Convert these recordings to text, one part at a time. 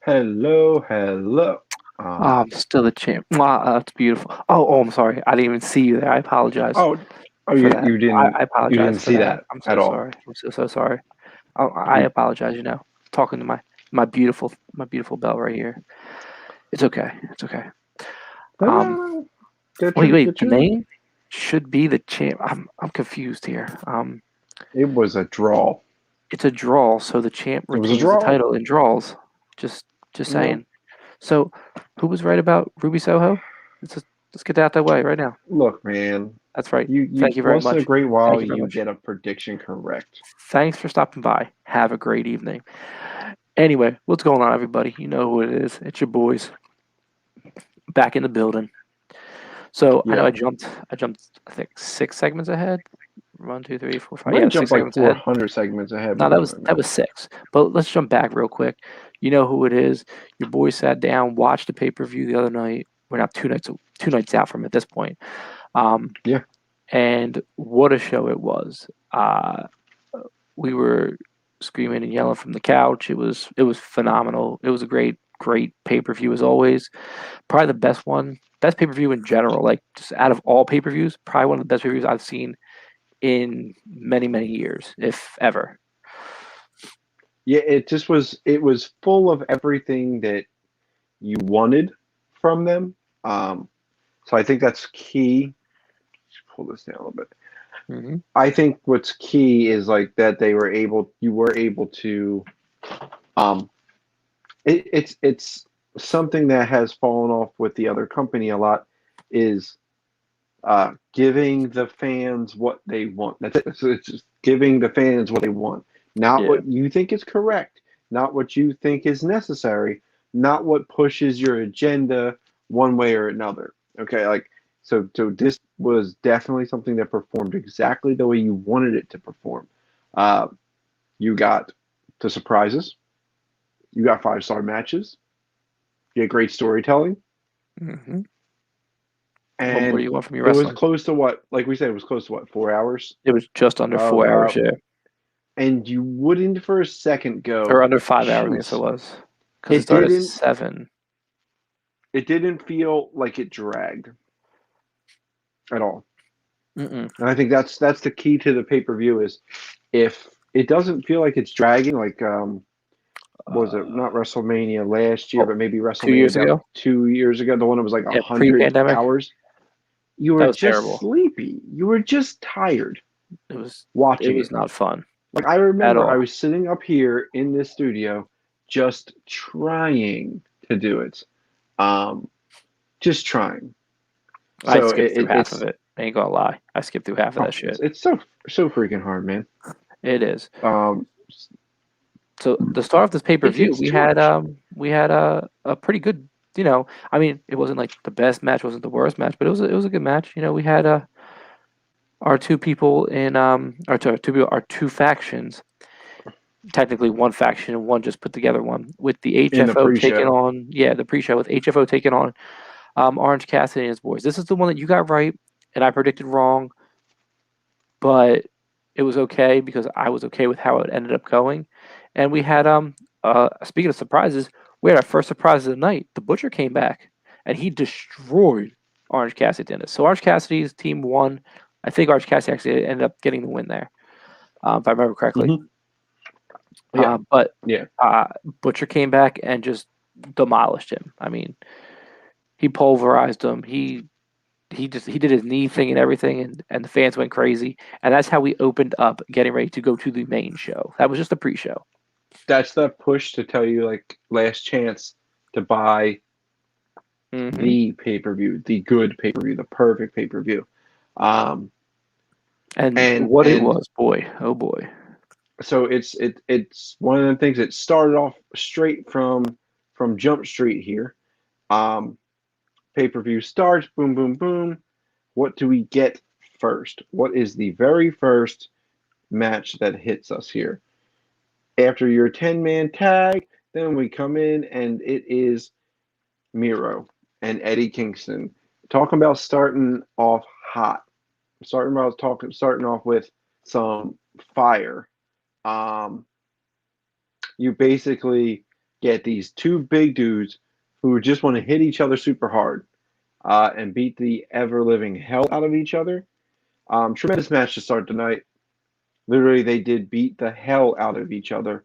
Hello, hello. Oh, I'm still the champ. Wow, that's beautiful. I'm sorry. I didn't even see you there. I apologize oh, oh, for you that. you I, didn't I you apologize didn't for see that. that I'm at so all. sorry. I'm so sorry. I You, apologize. Talking to my beautiful bell right here. It's okay. It's okay. no, no, Um, no. Get wait, your wait. get The your. name should be the champ. I'm confused here. It was a draw. It's a draw, so the champ It was a retains the draw. title in draws. Just, just No, saying. So, who was right about Ruby Soho? Let's get that out that way right now. look, man. That's right. You Thank you very once in a much. great while Thank you very you much. get a prediction correct. Thanks for stopping by. Have a great evening. Anyway, what's going on, everybody? You know who it is. It's your boys back in the building. So I know Yeah, I jumped, I think 6 segments ahead. One, two, three, four, you five. might Yeah, have six jumped like segments ahead. 400 segments ahead No, with that me was right that now. was six. But let's jump back real quick. You know who it is. Your boy sat down, watched the pay per view the other night. We're not 2 nights out from it at this point. Um, Yeah, and what a show it was. We were screaming and yelling from the couch. It was phenomenal. It was a great pay per view as always. Probably the best pay per view in general. Like just out of all pay per views, probably one of the best pay per views I've seen in many years, if ever. yeah. It was full of everything that you wanted from them. Um, so I think that's key. Pull this down a little bit. Hmm. I think what's key is like that you were able to, um, it's something that has fallen off with the other company a lot is giving the fans what they want. That's it. So it's just giving the fans what they want, not Yeah, what you think is correct, not what you think is necessary, not what pushes your agenda one way or another. Okay, like so this was definitely something that performed exactly the way you wanted it to perform. Uh, you got the surprises, you got 5-star matches, you had great storytelling, hmm. What more do and you want from your it was wrestling? close to what, like we said, it was close to what, 4 hours It was just under of 4 hours, yeah, and you wouldn't for a second go, or under 5 hours. I guess it jeez, was because it it started at didn't 7. it didn't feel like it dragged at all. Mm-mm. And I think that's the key to the pay-per-view is if it doesn't feel like it's dragging, like was it not Uh, WrestleMania last year, oh, but maybe two WrestleMania years about ago. 2 years ago, the one that was like a Yeah, hundred pre-pandemic. hours. You That were was just terrible. sleepy. You were just tired It was it watching was it. not fun Like I at remember I all. was sitting up here in this studio just trying to do it. Um, just trying. I So skipped through half of it's it. I ain't gonna lie. I skipped through half of oh, that shit. it's so freaking hard, man. It is. Um, So the start of this pay per view, it's too much. we had a pretty good. I mean, it wasn't like the best match, wasn't the worst match, but it was a good match. We had our two people in our two factions, technically one faction and one just put together one with the In the HFO taking pre-show. on, yeah, the pre-show with HFO taking on Orange Cassidy and his boys. This is the one that you got right and I predicted wrong, but it was okay because I was okay with how it ended up going. And we had speaking of surprises, we had our first surprise of the night. The Butcher came back and he destroyed Orange Cassidy in this. So Orange Cassidy's team won. I think Orange Cassidy actually ended up getting the win there, if I remember correctly. Hmm. Yeah, But yeah. uh, Butcher came back and just demolished him. I mean, he pulverized him. He did his knee thing and everything, and the fans went crazy. And that's how we opened up, getting ready to go to the main show. That was just a pre-show. That's the push to tell you like last chance to buy Hmm. the pay-per-view, the good pay-per-view, the perfect pay-per-view. Um, And what it and was, boy, oh boy. so it's one of the things that started off straight from Jump Street here. Um, Pay-per-view starts, boom, boom, boom. What do we get first? What is the very first match that hits us here? After your 10-man tag, then we come in and it is Miro and Eddie Kingston. Talking about starting off hot. Starting off with some fire. Um, you basically get these two big dudes who just want to hit each other super hard and beat the ever living hell out of each other. Tremendous match to start tonight. Literally, they did beat the hell out of each other.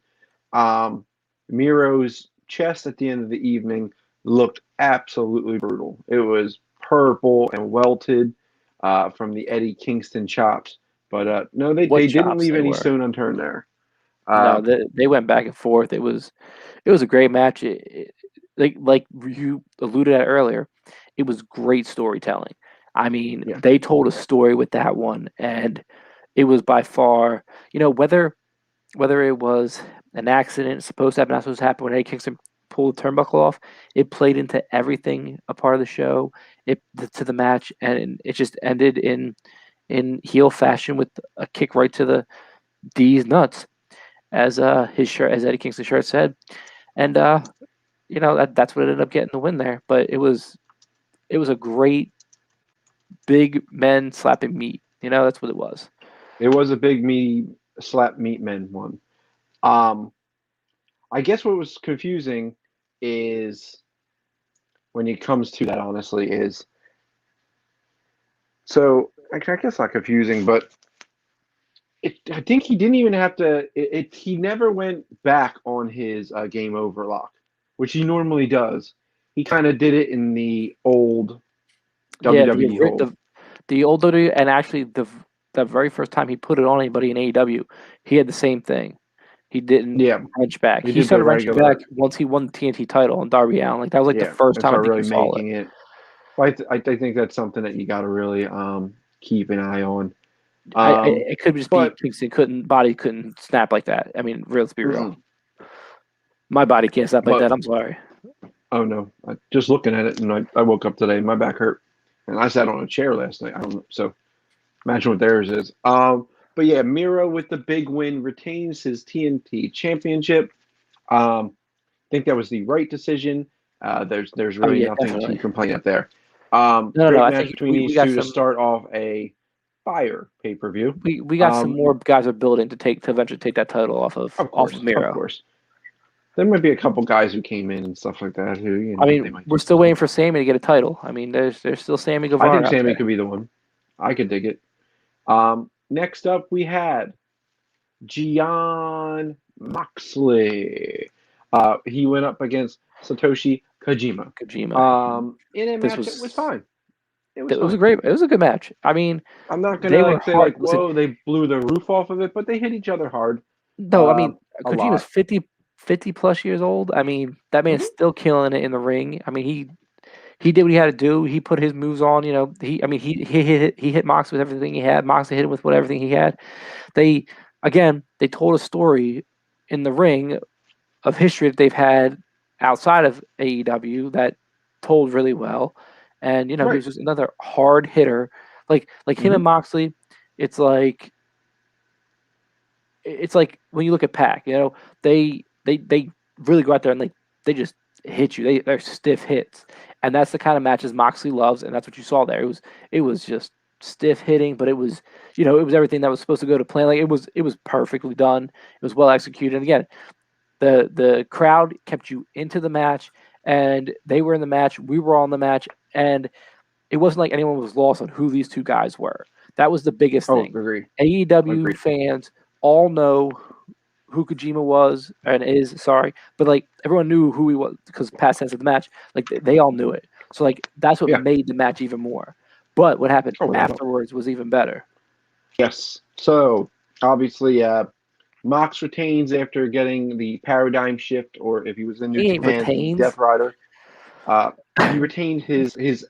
Um, Miro's chest at the end of the evening looked absolutely brutal. It was purple and welted from the Eddie Kingston chops. But no, What they didn't chops leave they any were. stone unturned there. No, they went back and forth. It was a great match. Like you alluded at earlier, it was great storytelling. I mean, Yeah. they told a story with that one, and it was by far, whether it was an accident supposed to happen, not supposed to happen when Eddie Kingston pulled the turnbuckle off, it played into everything a part of the show, to the match, and it just ended in heel fashion with a kick right to the D's nuts, as his shirt, as Eddie Kingston's shirt said, and that's what ended up getting the win there. But it was a great big men slapping meat. That's what it was. It was a big me slap meat men one. Um, I guess what was confusing is when it comes to that, honestly, is so I guess not confusing, but I think he didn't even have to. He never went back on his game over lock, which he normally does. He kind of did it in the old Yeah, WWE hold. the old WWE, and actually the very first time he put it on anybody in AEW, he had the same thing. He didn't Yeah, wrench back. he He did the started wrenching back regular. once he won the TNT title on Darby Allin. Like that was like the Yeah, first and time I start think you really saw it. making it. But I think that's something that you got to really keep an eye on. It could just be But Kingston body couldn't snap like that. I mean, let's be real. mm-mm. My body can't snap like But that. I'm sorry. oh no, just looking at it, and I woke up today, my back hurt, and I sat on a chair last night. I don't know, so imagine what theirs is. But yeah, Miro with the big win retains his TNT championship. I think that was the right decision. There's Oh really yeah, nothing to definitely. complain at there. No. Great I match think between we these got two to some. start off a fire pay per view. We got some more guys are building to eventually take that title off of Of Miro. course, there might be a couple guys who came in and stuff like that who I they mean, might we're do still waiting something. for Sammy to get a title. I mean, there's still Sammy I think Guevara out Sammy there. could be the one. I could dig it. Next up, we had Jion Moxley. He went up against Satoshi Kojima. Kojima. In a This match that was was fine. It was it was fine. it was a good match. I mean, I'm not gonna they were like say hard. like, Listen, whoa, they blew the roof off of it, but they hit each other hard, no, I mean a Kojima's lot. 50 plus years old. I mean, that man's Hmm. still killing it in the ring. I mean, he did what he had to do. He put his moves on. He hit Mox with everything he had. Mox hit him with everything he had. They they told a story in the ring of history that they've had outside of AEW that told really well. And he Right. was just another hard hitter. Like him Hmm. and Moxley, it's like when you look at Pac, they really go out there and they just hit you. They're stiff hits. And that's the kind of matches Moxley loves, and that's what you saw there. It was just stiff hitting, but it was everything that was supposed to go to plan. Like it was perfectly done. It was well executed. And again, the crowd kept you into the match, and they were in the match. We were all in the match, and it wasn't like anyone was lost on who these two guys were. That was the biggest Oh, thing. agree. AEW Agree. fans all know who Kojima was and is. Sorry, but like everyone knew who he was because past tense of the match. Like they all knew it. So like that's what Yeah. made the match even more. But what happened Oh, without a doubt. afterwards was even better. Yes. So obviously, Mox retains after getting the paradigm shift, or if he was in New He ain't Japan, the retains Death Rider. He retained his his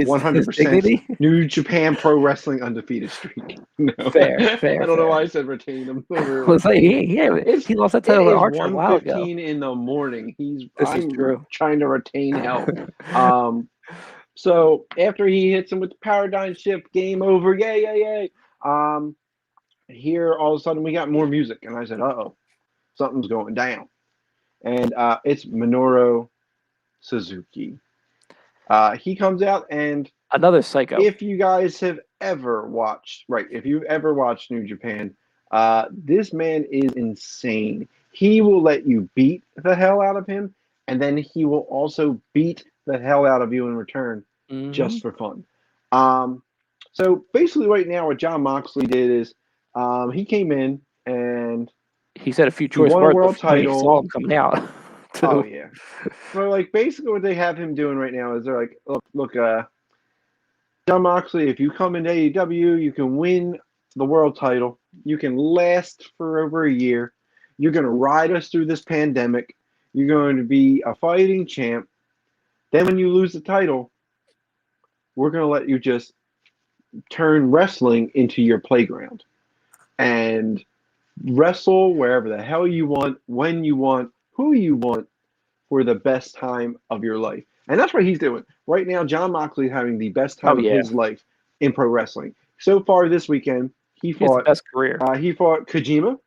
100% dignity. New Japan Pro Wrestling undefeated streak. No, Fair, I fair, don't know why fair. I said retain him. Literally, Was like it's he lost that it title to is Archer a while ago. 1:15 in the morning. This is I'm true. trying to retain hell. Um, so after he hits him with the paradigm shift, game over. Yay, yay, yay. Um, Here all of a sudden we got more music, and I said, oh, something's going down, and it's Minoru Suzuki. He comes out, and Another psycho. if you guys have ever watched, right, if you've ever watched New Japan, This man is insane. He will let you beat the hell out of him, and then he will also beat the hell out of you in return, Mm-hmm. just for fun. Um, so basically, right now, what Jion Moxley did is he came in and He said a few he choice won a words world before you saw title. him coming out. Oh Too. yeah. So like basically, what they have him doing right now is they're like, look, Jon Moxley, if you come into AEW, you can win the world title. You can last for over a year. You're going to ride us through this pandemic. You're going to be a fighting champ. Then, when you lose the title, we're going to let you just turn wrestling into your playground and wrestle wherever the hell you want, when you want, who you want for the best time of your life. And that's what he's doing. Right now, Jon Moxley is having the best Oh time of yeah, his life in pro wrestling. So far this weekend, he has the best career. he fought Kojima.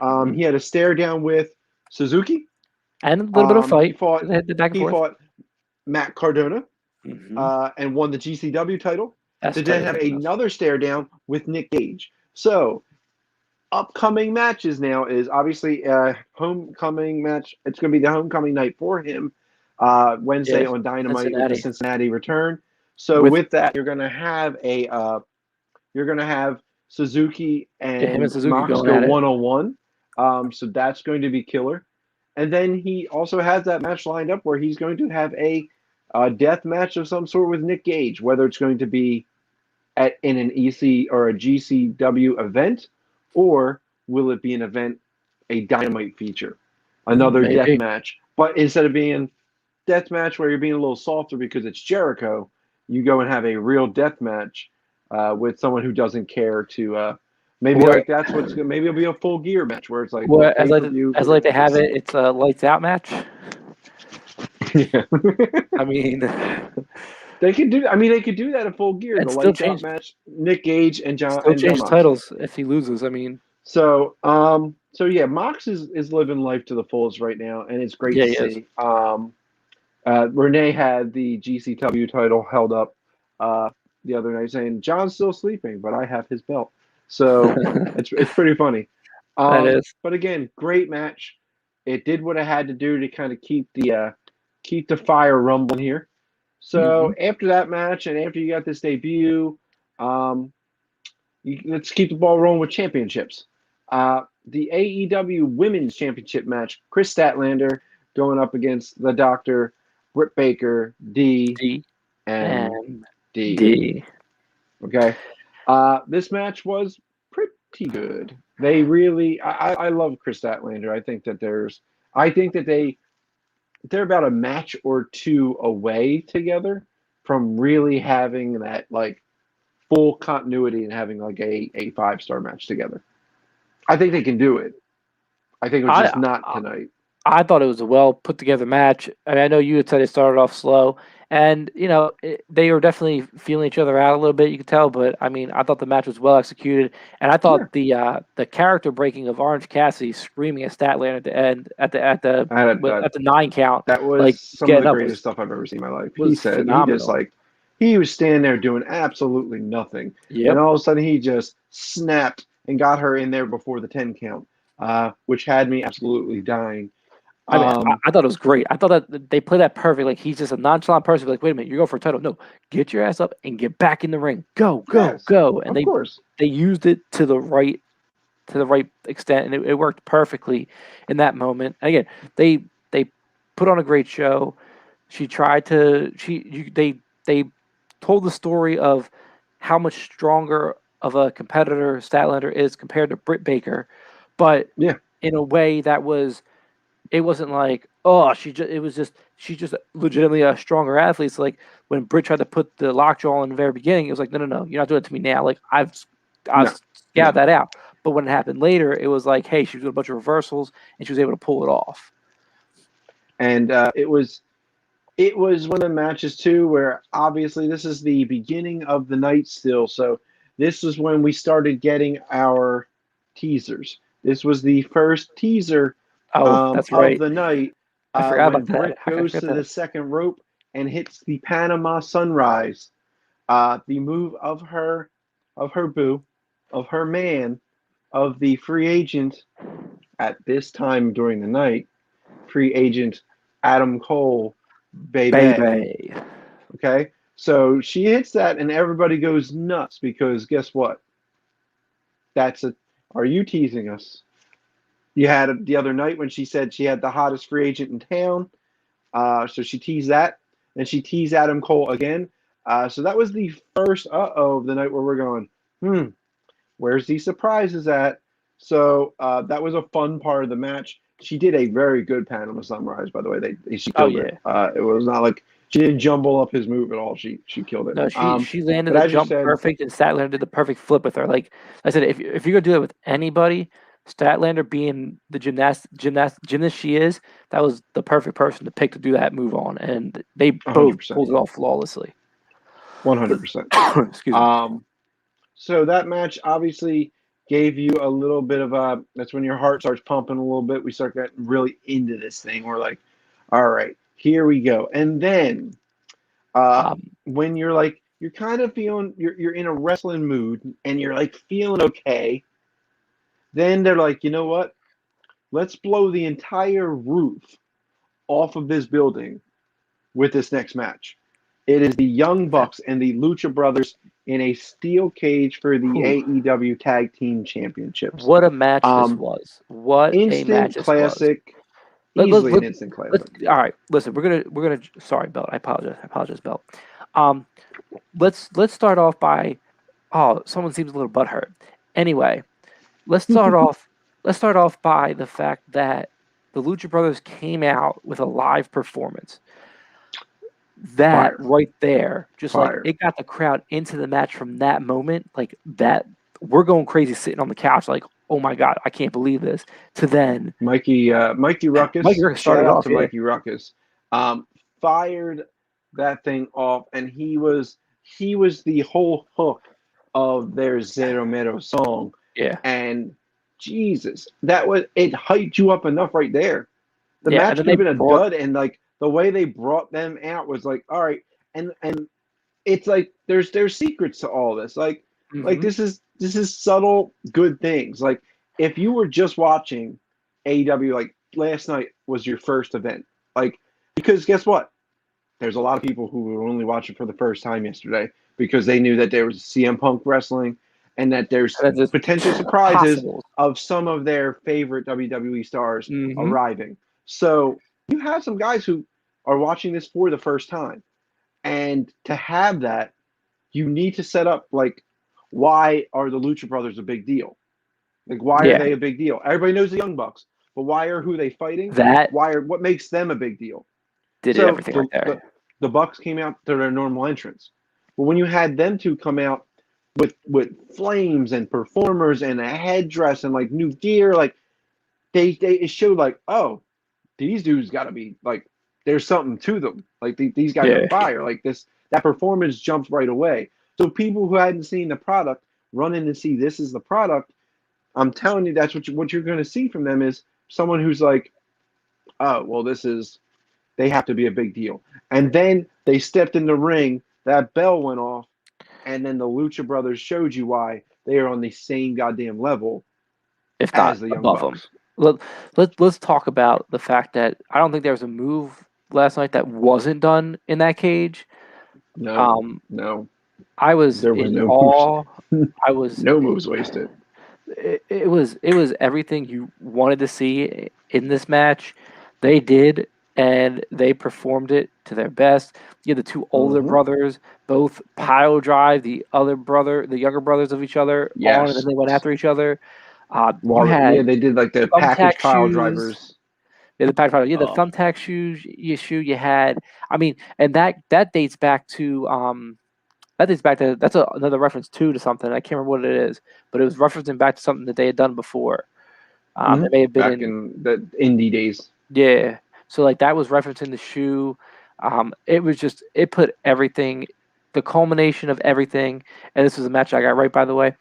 Mm-hmm. He had a stare down with Suzuki. And a little bit of He fight. fought They had the back and he forth. fought Matt Cardona Mm-hmm. and won the GCW title. That's To then have something else. another stare down with Nick Gage. So upcoming matches now is obviously a homecoming match. It's going to be the homecoming night for him Wednesday Yes, on Dynamite with the Cincinnati Cincinnati return. So with with that, you're going to have Suzuki him and and Suzuki Mox going go at it. 1-on-1. So that's going to be killer. And then he also has that match lined up where he's going to have a death match of some sort with Nick Gage, whether it's going to be in an EC or a GCW event, or will it be an event, a Dynamite feature, another death Maybe. match? But instead of being death match where you're being a little softer because it's Jericho, you go and have a real death match with someone who doesn't care to. Maybe Or, like that's what's gonna. Maybe it'll be a full gear match where it's like, or look, pay per view. as We're like they gonna have just. it, it's a lights out match. Yeah. I mean, They could do. I mean, they could do that in full gear. and The lights out match. Nick Gage and still John change Moxley. titles if he loses. I mean, So yeah, Mox is living life to the fullest right now, and it's great yeah, to he is. see. Renee had the GCW title held up the other night, saying John's still sleeping, but I have his belt. So it's pretty funny. That is. But again, great match. It did what it had to do to kind of keep the fire rumbling here. Mm-hmm. So after that match, and after you got this debut, um, let's keep the ball rolling with championships. The AEW Women's Championship match: Chris Statlander going up against the Doctor, Britt Baker, D DMD. and D. Okay, this match was pretty good. They really, I love Chris Statlander. I think that they're about a match or two away together from really having that like full continuity and having like a 5-star match together. I think they can do it. I think it was just I not tonight. I thought it was a well put together match. I mean, I know you had said it started off slow, and they were definitely feeling each other out a little bit. You could tell, but I mean, I thought the match was well executed, and I Yeah, thought the character breaking of Orange Cassidy screaming at Statlander at the end I had at the 9 count, that was like some of getting the up greatest stuff I've ever seen in my life. He was said he just phenomenal. like he was standing there doing absolutely nothing, and Yep. all of a sudden he just snapped and got her in there before the 10 count, which had me absolutely dying. I mean, Um, I thought it was great. I thought that they played that perfect. Like he's just a nonchalant person. Like, wait a minute, you're going for a title. No, get your ass up and get back in the ring. Go, go, yes, go. And of course. they used it to the right extent, and it worked perfectly in that moment. And again, they put on a great show. She tried to they told the story of how much stronger of a competitor Statlander is compared to Britt Baker, but Yeah, in a way that was it wasn't like, oh, she's just legitimately a stronger athlete. It's like when Britt tried to put the lockjaw in the very beginning, it was like, no, no, no, you're not doing it to me now. Like I've no, scouted no. that out. But when it happened later, it was like, hey, she was doing a bunch of reversals and she was able to pull it off. And it was one of the matches too where obviously this is the beginning of the night still, so this is when we started getting our teasers. This was the first teaser Oh, that's of right. the night I forgot when about that. Britt How could I goes forget to the that? second rope and hits the Panama Sunrise, the move of her boo, of her man, of the free agent at this time during the night, free agent Adam Cole, baby. Baby. Okay, so she hits that, and everybody goes nuts because guess what? Are you teasing us? You had it the other night when she said she had the hottest free agent in town. So she teased that, and she teased Adam Cole again. So that was the first of the night where we're going, where's the surprises at? So that was a fun part of the match. She did a very good Panama Sunrise, by the way. She killed it. It was not like she didn't jumble up his move at all. She killed it. No, she landed but the as you jump said, perfect, and Statlander did the perfect flip with her. Like I said, if you're gonna do that with anybody, Statlander being the gymnast she is, that was the perfect person to pick to do that move on, and they both 100%. pulled it off flawlessly. 100%. Excuse me. So that match obviously gave you a little bit of that's when your heart starts pumping a little bit. We start getting really into this thing. We're like, all right, here we go. And then when you're like, you're kind of feeling, you're in a wrestling mood and you're like feeling okay. Then they're like, you know what? Let's blow the entire roof off of this building with this next match. It is the Young Bucks and the Lucha Brothers in a steel cage for the AEW Tag Team Championships. What a match this was! What a match this classic. was! Easily an instant classic. All right, listen, we're gonna. Sorry, Belt. I apologize, Belt. Let's start off by. Oh, someone seems a little butthurt. Anyway, let's start off. Let's start off by the fact that the Lucha Brothers came out with a live performance. That right there, just like it got the crowd into the match from that moment, like that we're going crazy sitting on the couch, like, oh my God, I can't believe this. To then Mikey Ruckus, started off to Mikey Ruckus, fired that thing off, and he was the whole hook of their Zero Mero song. Yeah. And Jesus, it hyped you up enough right there. The match could have been a dud, and like the way they brought them out was like, all right, and it's like there's secrets to all this. Like this is subtle good things. Like if you were just watching AEW, like last night was your first event, like because guess what? There's a lot of people who were only watching for the first time yesterday because they knew that there was CM Punk wrestling and that there's potential surprises of some of their favorite WWE stars arriving. So you have some guys who are watching this for the first time. And to have that, you need to set up, like, why are the Lucha Brothers a big deal? Like, why are they a big deal? Everybody knows the Young Bucks, but why are who they fighting? What makes them a big deal? Everything right there. The Bucks came out to their normal entrance. But when you had them two come out with flames and performers and a headdress and, like, new gear, like, it showed, like, oh, these dudes got to be like, there's something to them. Like these guys are fire. Like that performance jumps right away. So people who hadn't seen the product run in to see this is the product. I'm telling you, that's what you're going to see from them is someone who's like, oh, well, they have to be a big deal. And then they stepped in the ring, that bell went off, and then the Lucha Brothers showed you why they are on the same goddamn level, if not the Young above Bucks. Them. Let's talk about the fact that I don't think there was a move last night that wasn't done in that cage. No. I was there was in no awe. Moves. I was no moves wasted. It was everything you wanted to see in this match. They did, and they performed it to their best. You had the two older brothers, both pile drive the younger brothers of each other on, and then they went after each other. They did like the package pile drivers. Yeah, the package pile. Yeah, the thumbtack shoe you had. I mean, and that dates back to that's another reference to something. I can't remember what it is, but it was referencing back to something that they had done before. It may have been back in the indie days. Yeah, so like that was referencing the shoe. It put everything, the culmination of everything. And this was a match I got right, by the way.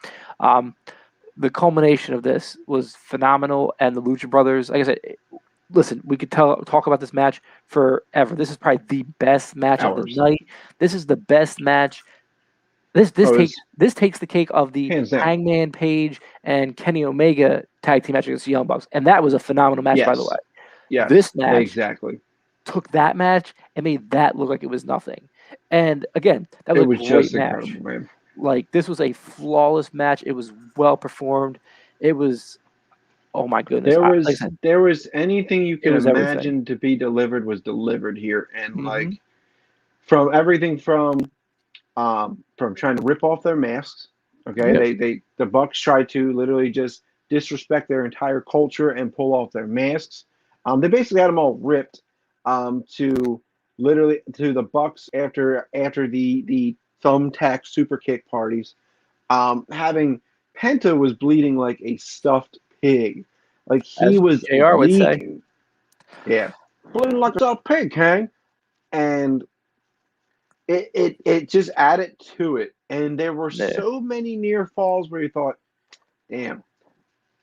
The culmination of this was phenomenal, and the Lucha Brothers, like I said, listen, we could talk about this match forever. This is probably the best match of the night. This is the best match This Oh, takes the cake of the hands down. Hangman Page and Kenny Omega tag team match against the Young Bucks, and that was a phenomenal match, by the way. Yes. This match exactly. took that match and made that look like it was nothing. And again, that was It was a great just match. incredible, man. Like, this was a flawless match. It was well performed. It was, oh my goodness. There was anything you could was imagine everything. to be delivered was delivered here, and Mhm. from everything from trying to rip off their masks. Okay, Yep. the Bucks tried to literally just disrespect their entire culture and pull off their masks. They basically had them all ripped to literally to the Bucks after the thumbtack super kick parties. Having Penta was bleeding like a stuffed pig, like he As was JR would say. bleeding. Yeah, bleeding like a stuffed pig, Kang. And it just added to it. And there were Yeah. so many near falls where you thought, damn,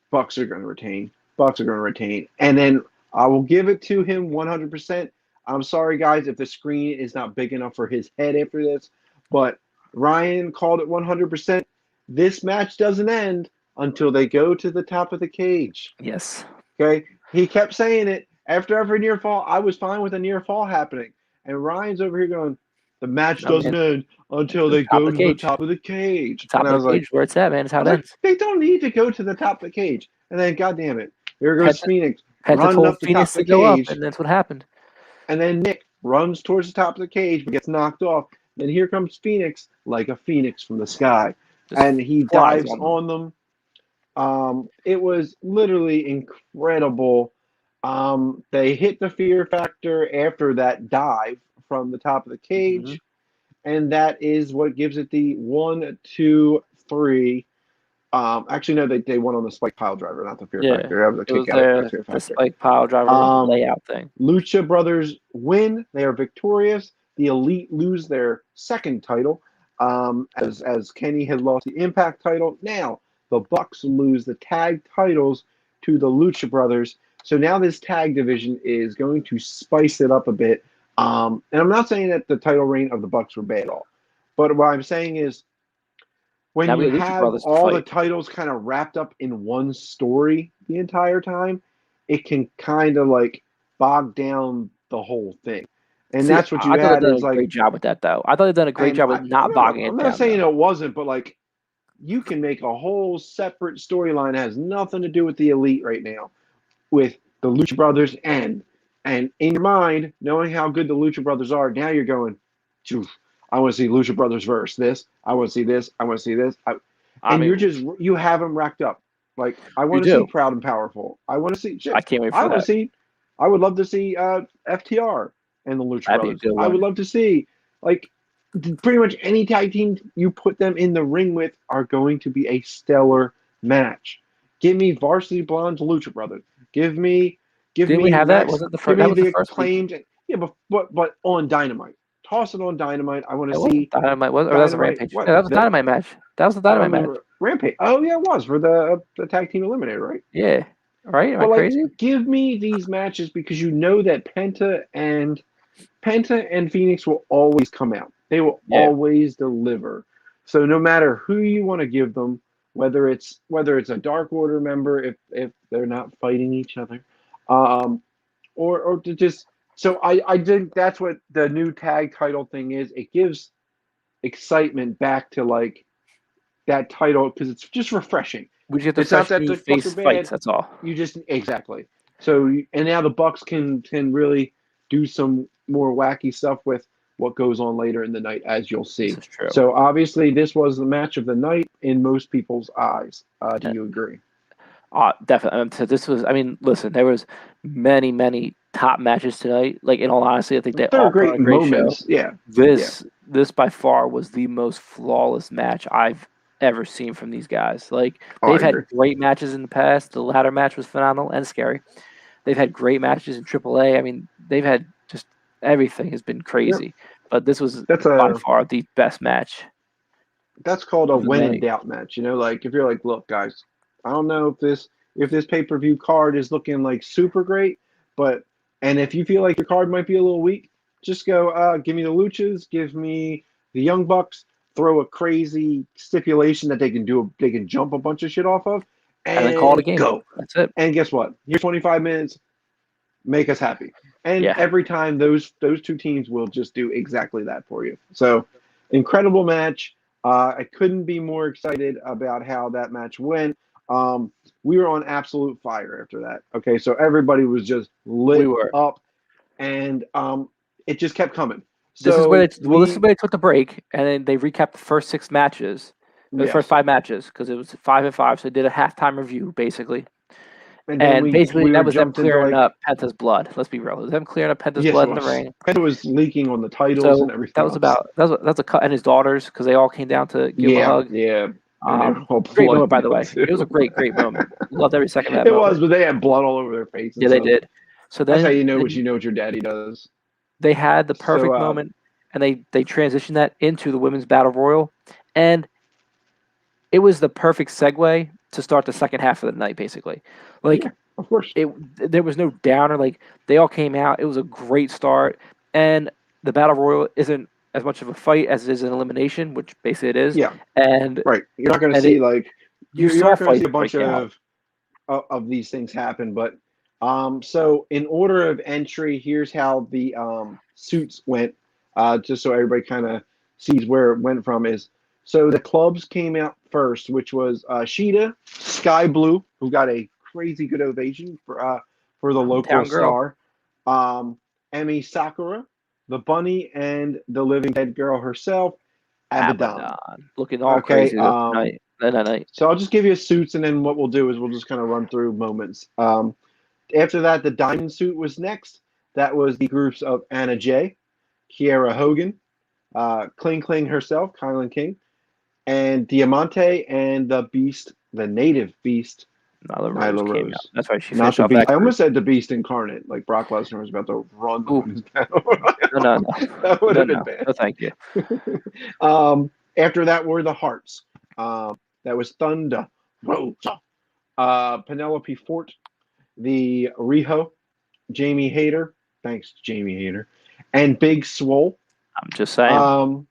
Bucks are going to retain. Bucks are going to retain. And then I will give it to him 100%. I'm sorry, guys, if the screen is not big enough for his head after this, but Ryan called it 100%. This match doesn't end until they go to the top of the cage. Yes. Okay? He kept saying it. After every near fall, I was fine with a near fall happening. And Ryan's over here going, the match doesn't end until they go to the top of the cage. Top of the cage, where it's at, man. It's how it ends. They don't need to go to the top of the cage. And then, goddamn it, there goes Phoenix Penta running up the Phoenix top of the to go cage. up, and that's what happened. And then Nick runs towards the top of the cage, but gets knocked off. Then here comes Phoenix, like a phoenix from the sky, and he dives on them. It was literally incredible. They hit the fear factor after that dive from the top of the cage, and that is what gives it the 1, 2, 3. Actually, no, they won on the spike pile driver, not the fear factor. That was a kick out of the fear factor. The spike pile driver layout thing. Lucha Brothers win. They are victorious. The Elite lose their second title, as Kenny had lost the Impact title. Now the Bucks lose the tag titles to the Lucha Brothers. So now this tag division is going to spice it up a bit. And I'm not saying that the title reign of the Bucks were bad at all, but what I'm saying is when you have all the titles kind of wrapped up in one story the entire time, it can kind of like bog down the whole thing. And that's what you had. I thought they did a great job with that, though. I thought they did a great job with not bogging it down. I'm not saying it wasn't, but like you can make a whole separate storyline that has nothing to do with the Elite right now, with the Lucha Brothers and in your mind, knowing how good the Lucha Brothers are, now you're going, I want to see Lucha Brothers verse this. I want to see this. I want to see this. You have them racked up. Like I want to see Proud and Powerful. I want to see. Shit, I can't wait for that. I would love to see FTR and the Lucha Brothers. I would love to see like pretty much any tag team you put them in the ring with are going to be a stellar match. Give me Varsity Blondes, Lucha Brothers. Give me. Didn't we have that? Was it the first? That was the first acclaimed. Yeah, but on Dynamite. Toss it on Dynamite. I want to see Dynamite. Or that was a Rampage. No, that was a Dynamite match. That was the Dynamite match. Rampage. Oh yeah, it was for the tag team eliminator, right? Yeah. Right? Am I crazy? Give me these matches because you know that Penta and Phoenix will always come out. They will always deliver. So no matter who you want to give them, whether it's a Dark Order member, if they're not fighting each other, or to just. So I think that's what the new tag title thing is. It gives excitement back to like that title because it's just refreshing. We just get the fresh new face fights. That's all. You just exactly. So and now the Bucks can really do some more wacky stuff with what goes on later in the night, as you'll see. This is true. So obviously this was the match of the night in most people's eyes. Do you agree? Definitely. So this was. I mean, listen. There was many top matches tonight. Like in all honesty, I think they all great moments. Show. Yeah. This by far was the most flawless match I've ever seen from these guys. Like they've had great matches in the past. The ladder match was phenomenal and scary. They've had great matches in AAA. I mean, they've had just everything has been crazy. Yep. But this was by far the best match. That's called a when in doubt match. You know, like if you're like, look, guys, I don't know if this pay-per-view card is looking like super great, and if you feel like your card might be a little weak, just go give me the Luchas, give me the Young Bucks, throw a crazy stipulation that they can jump a bunch of shit off of, And then call it a game. go. That's it. And guess what? Here's 25 minutes. Make us happy. And Yeah. every time those two teams will just do exactly that for you. So incredible match. I couldn't be more excited about how that match went. We were on absolute fire after that. Okay, so everybody was just lit up, and it just kept coming. This is So where they took the break, and then they recapped the first 6 matches, the first 5 matches, because it was 5 and 5. So they did a halftime review basically, and basically that was them clearing up Penta's blood. Let's be real, it was them clearing up Penta's blood in the ring. Penta was leaking on the titles and everything. That's a cut, and his daughters, because they all came down to give him a hug. Yeah. Great moment, by the way. It was a great moment. Loved every second of that. It was, but they had blood all over their faces. Yeah, they did. So then, that's how you know what your daddy does. They had the perfect moment, and they transitioned that into the women's battle royal, and it was the perfect segue to start the second half of the night. Basically, of course, there was no downer. Like, they all came out. It was a great start, and the battle royal isn't as much of a fight as it is an elimination, which basically it is. Yeah, and right. You're not going to see you're not going to see a bunch of these things happen, but. So in order of entry, here's how the suits went, just so everybody kind of sees where it went from. So the clubs came out first, which was Shida, Sky Blue, who got a crazy good ovation for the local star, Emi Sakura, the Bunny, and the Living Dead girl herself, Abaddon. Looking all crazy tonight. So I'll just give you suits, and then what we'll do is we'll just kind of run through moments. After that, the Diamond suit was next. That was the groups of Anna Jay, Kiera Hogan, Kling Kling herself, Kylan King, and Diamante, and the Beast, the native Beast, Nyla Rose. That's right. She finished off that. I almost said the Beast incarnate, like Brock Lesnar was about to run the women's battle. No. That would have been bad. No, thank you. After that were the Hearts. That was Thunder Rosa, Penelope Fort, the Riho, Jamie Hayter, thanks Jamie Hayter, and Big Swole. I'm just saying.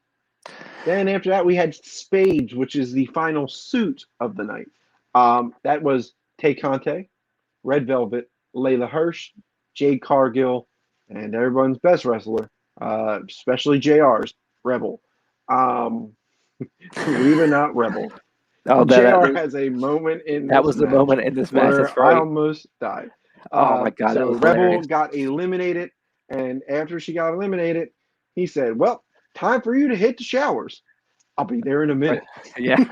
Then after that we had Spades, which is the final suit of the night. That was Tay Conte, Red Velvet, Layla Hirsch, Jade Cargill, and everyone's best wrestler, especially JR's Rebel. Believe it or not, Rebel. JR has a moment in that was the moment in this match. That's right. I almost died. Oh my God! So Rebel got eliminated, and after she got eliminated, he said, "Well, time for you to hit the showers. I'll be there in a minute." Yeah.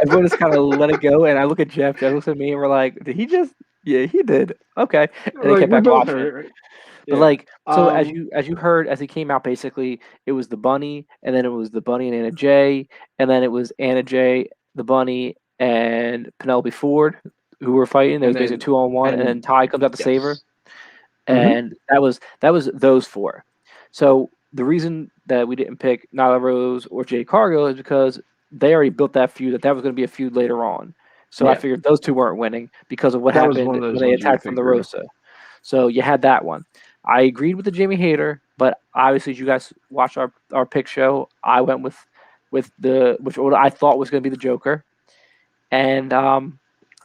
Everyone just kind of let it go, and I look at Jeff. Jeff looks at me, and we're like, "Did he just?" Yeah, he did. Okay, and they kept back watching. Right? Yeah. But so as you heard, as he came out, basically it was the Bunny, and then it was the Bunny and Anna Jay, and then it was Anna Jay, the Bunny, and Penelope Ford, who were fighting. There was basically 2-on-1, and then Ty comes out to save her, and that was those 4. So the reason that we didn't pick Nyla Rose or Jade Cargill is because they already built that feud. That was going to be a feud later on. So I figured those 2 weren't winning because of what happened when they attacked from the Rosa. So you had that one. I agreed with the Jamie Hayter, but obviously, as you guys watched our pick show, I went with which I thought was going to be the Joker. And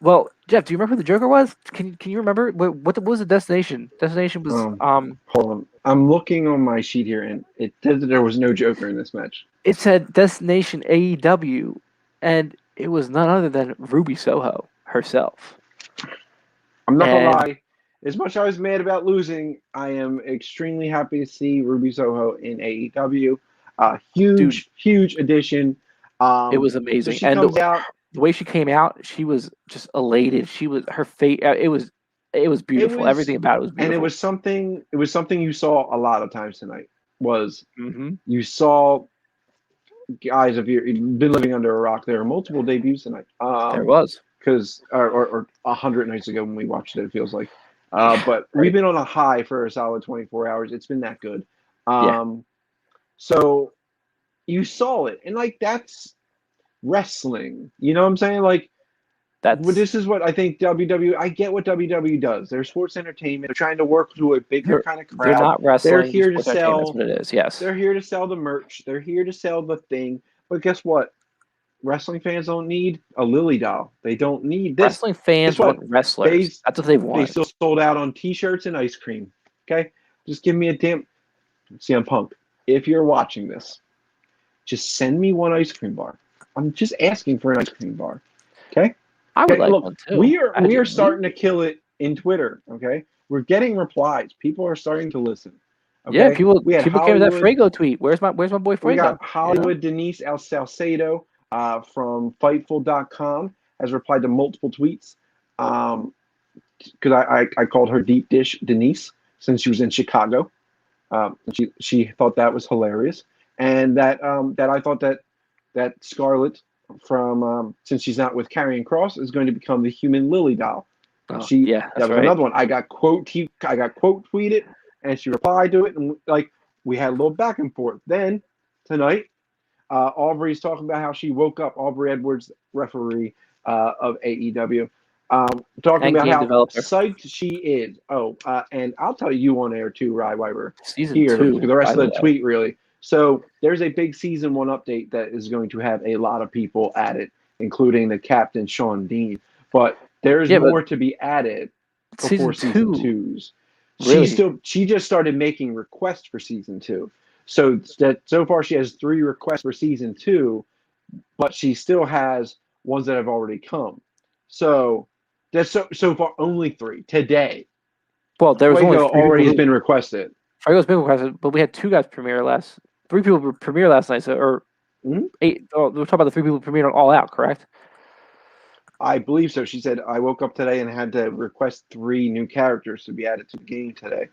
well, Jeff, do you remember who the Joker was? Can you remember what was the destination? Destination was hold on. I'm looking on my sheet here, and it said that there was no Joker in this match. It said Destination AEW, and it was none other than Ruby Soho herself. I'm not gonna lie. As much as I was mad about losing, I am extremely happy to see Ruby Soho in AEW. Huge addition. It was amazing. So and the way she came out, she was just elated. Her face. It was beautiful. Everything about it was beautiful. And it was something you saw a lot of times tonight. You saw guys, if you've been living under a rock, there were multiple debuts tonight. There was. Because or 100 nights ago when we watched it feels like. But we've been on a high for a solid 24 hours. It's been that good. So you saw it, and that's wrestling. You know what I'm saying? This is what I think WWE. I get what WWE does. They're sports entertainment. They're trying to work to a bigger kind of crowd. They're not wrestling. They're here to sell. That's what it is. Yes. They're here to sell the merch. They're here to sell the thing. But guess what? Wrestling fans don't need a Lily doll. They don't need this. Wrestling fans Guess what? want wrestlers. That's what they They want. still sold out on T-shirts and ice cream. Okay, just give me a damn CM Punk. If you're watching this, just send me one ice cream bar. I'm just asking for an ice cream bar. Okay. I would Okay, like look, one too. we are starting to kill it in Twitter. Okay, we're getting replies. People are starting to listen. Okay? Yeah, people we had came with that Hollywood. Frago tweet. Where's my boy Frago? We got Hollywood Denise El Salcedo from Fightful.com has replied to multiple tweets. Because I called her Deep Dish Denise since she was in Chicago. She thought that was hilarious, and that I thought that Scarlett from since she's not with Karrion Kross is going to become the human Lily doll. Oh, That was right. another one. I got quote tweeted, and she replied to it, and like we had a little back and forth. Then tonight, Aubrey's talking about how she woke up. Aubrey Edwards, referee of AEW. Talking And about game how developer. psyched she is. And I'll tell you on air too, Rye, why we're Season here. 2. The rest of the tweet, really. So there's a big season 1 update that is going to have a lot of people at it, including the captain, Sean Dean. But there's more to be added before season 2's. Really? She just started making requests for season 2. So far she has 3 requests for season 2, but she still has ones that have already come. So that's so far only 3 today. Well, there was only 3 already has been requested. Fuego's been requested, but we had 2 guys premiere 3 people premiere last night. So 8. Oh, we're talking about the 3 people premiered on All Out, correct? I believe so. She said I woke up today and had to request 3 new characters to be added to the game today.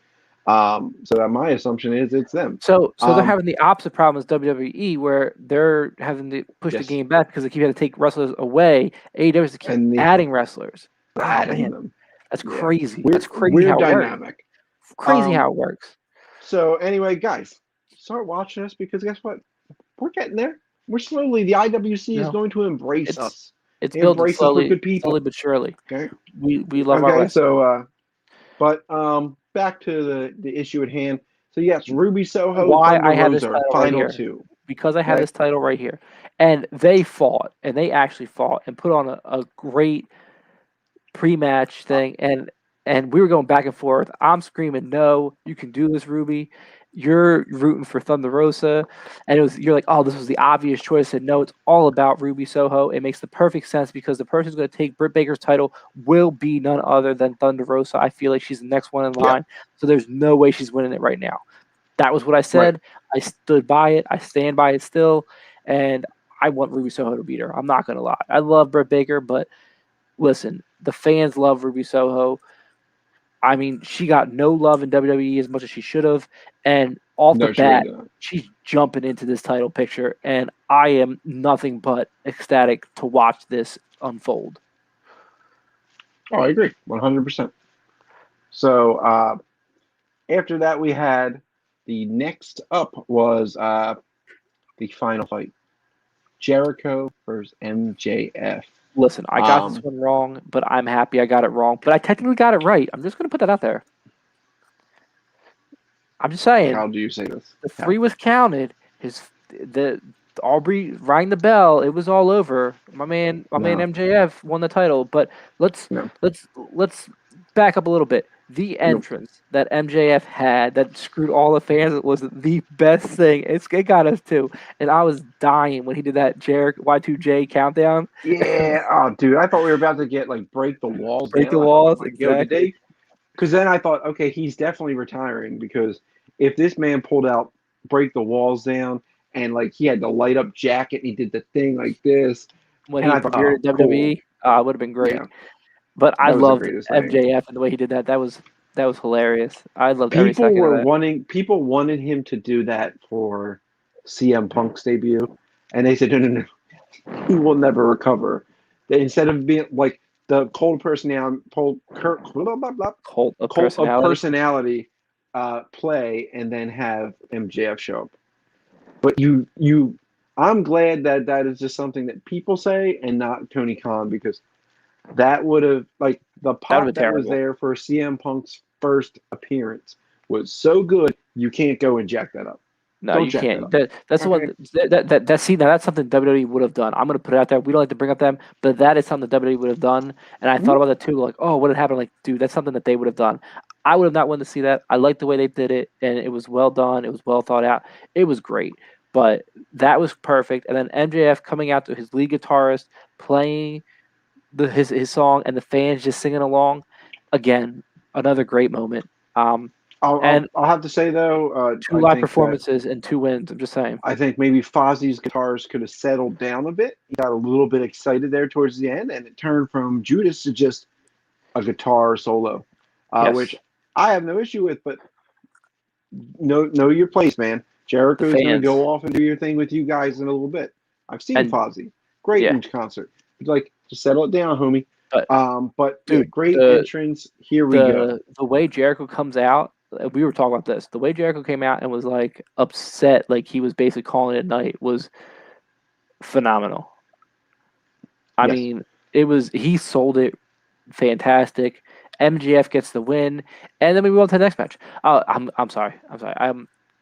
So that my assumption is it's them. So they're having the opposite problem as WWE, where they're having to push the game back because they keep having to take wrestlers away. AEW is to keep adding wrestlers. Adding them. That's crazy. That's crazy how dynamic. It works. Crazy how it works. So anyway, guys, start watching us because guess what? We're getting there. We're slowly. The IWC is going to embrace us. It's building slowly, good people. slowly but surely. Okay. We love our wrestling. So back to the issue at hand. So yes, Ruby Soho. Why Thunder I have this Rosa, title final right here? 2. Because I have this title right here, and they fought, and they actually fought, and put on a great pre-match thing, and we were going back and forth. I'm screaming, "No, you can do this, Ruby." You're rooting for Thunder Rosa, and you're like, "Oh, this was the obvious choice." And no, it's all about Ruby Soho. It makes the perfect sense because the person who's going to take Britt Baker's title will be none other than Thunder Rosa. I feel like she's the next one in line, so there's no way she's winning it right now. That was what I said. Right. I stood by it. I stand by it still, and I want Ruby Soho to beat her. I'm not going to lie. I love Britt Baker, but listen, the fans love Ruby Soho. I mean, she got no love in WWE as much as she should have. And off the bat, she's jumping into this title picture. And I am nothing but ecstatic to watch this unfold. Oh, I agree. 100%. So after that, we had the next up was the final fight. Jericho versus MJF. Listen, I got this one wrong, but I'm happy I got it wrong. But I technically got it right. I'm just going to put that out there. I'm just saying. How do you say this? The 3 was counted. The Aubrey rang the bell. It was all over. My man MJF won the title. But let's back up a little bit. The entrance that MJF had that screwed all the fans was the best thing. It got us too. And I was dying when he did that Y2J countdown. Yeah. Oh, dude. I thought we were about to get break the walls. Break the walls. Exactly. Because then I thought, okay, he's definitely retiring because if this man pulled out break the walls down and he had the light up jacket and he did the thing like this. When he appeared at WWE, it would have been great. Yeah. But I loved MJF and the way he did that. That was hilarious. I loved every second of that. People wanted him to do that for CM Punk's debut, and they said no, he will never recover. Instead of being the cold personality, personality play, and then have MJF show up. But I'm glad that is just something that people say and not Tony Khan because. That would have the pop that was there for CM Punk's first appearance was so good you can't go and jack that up. No, Don't you jack that can't. up. That's the Okay. one. See, now that's something WWE would have done. I'm going to put it out there. We don't like to bring up them, but that is something WWE would have done. And I thought Mhm. about that too. Like, oh, what had happened? Like, dude, that's something that they would have done. I would have not wanted to see that. I liked the way they did it, and it was well done. It was well thought out. It was great. But that was perfect. And then MJF coming out to his lead guitarist playing his song, and the fans just singing along. Again, another great moment. And I'll have to say though, two live performances and 2 wins. I'm just saying. I think maybe Fozzie's guitars could have settled down a bit. He got a little bit excited there towards the end, and it turned from Judas to just a guitar solo, which Yes, I have no issue with. But know your place, man. the Jericho's going to fans go off and do your thing with you guys in a little bit. I've seen and Fozzy, great yeah, in concert. Like, just settle it down, homie. but But yeah, dude, great entrance. Here we go. the way Jericho comes out, we were talking about this. The way Jericho came out and was like upset, like he was basically calling it a night, was phenomenal. I Yes. mean, he sold it fantastic. MGF gets the win, and then we move on to the next match. I'm sorry.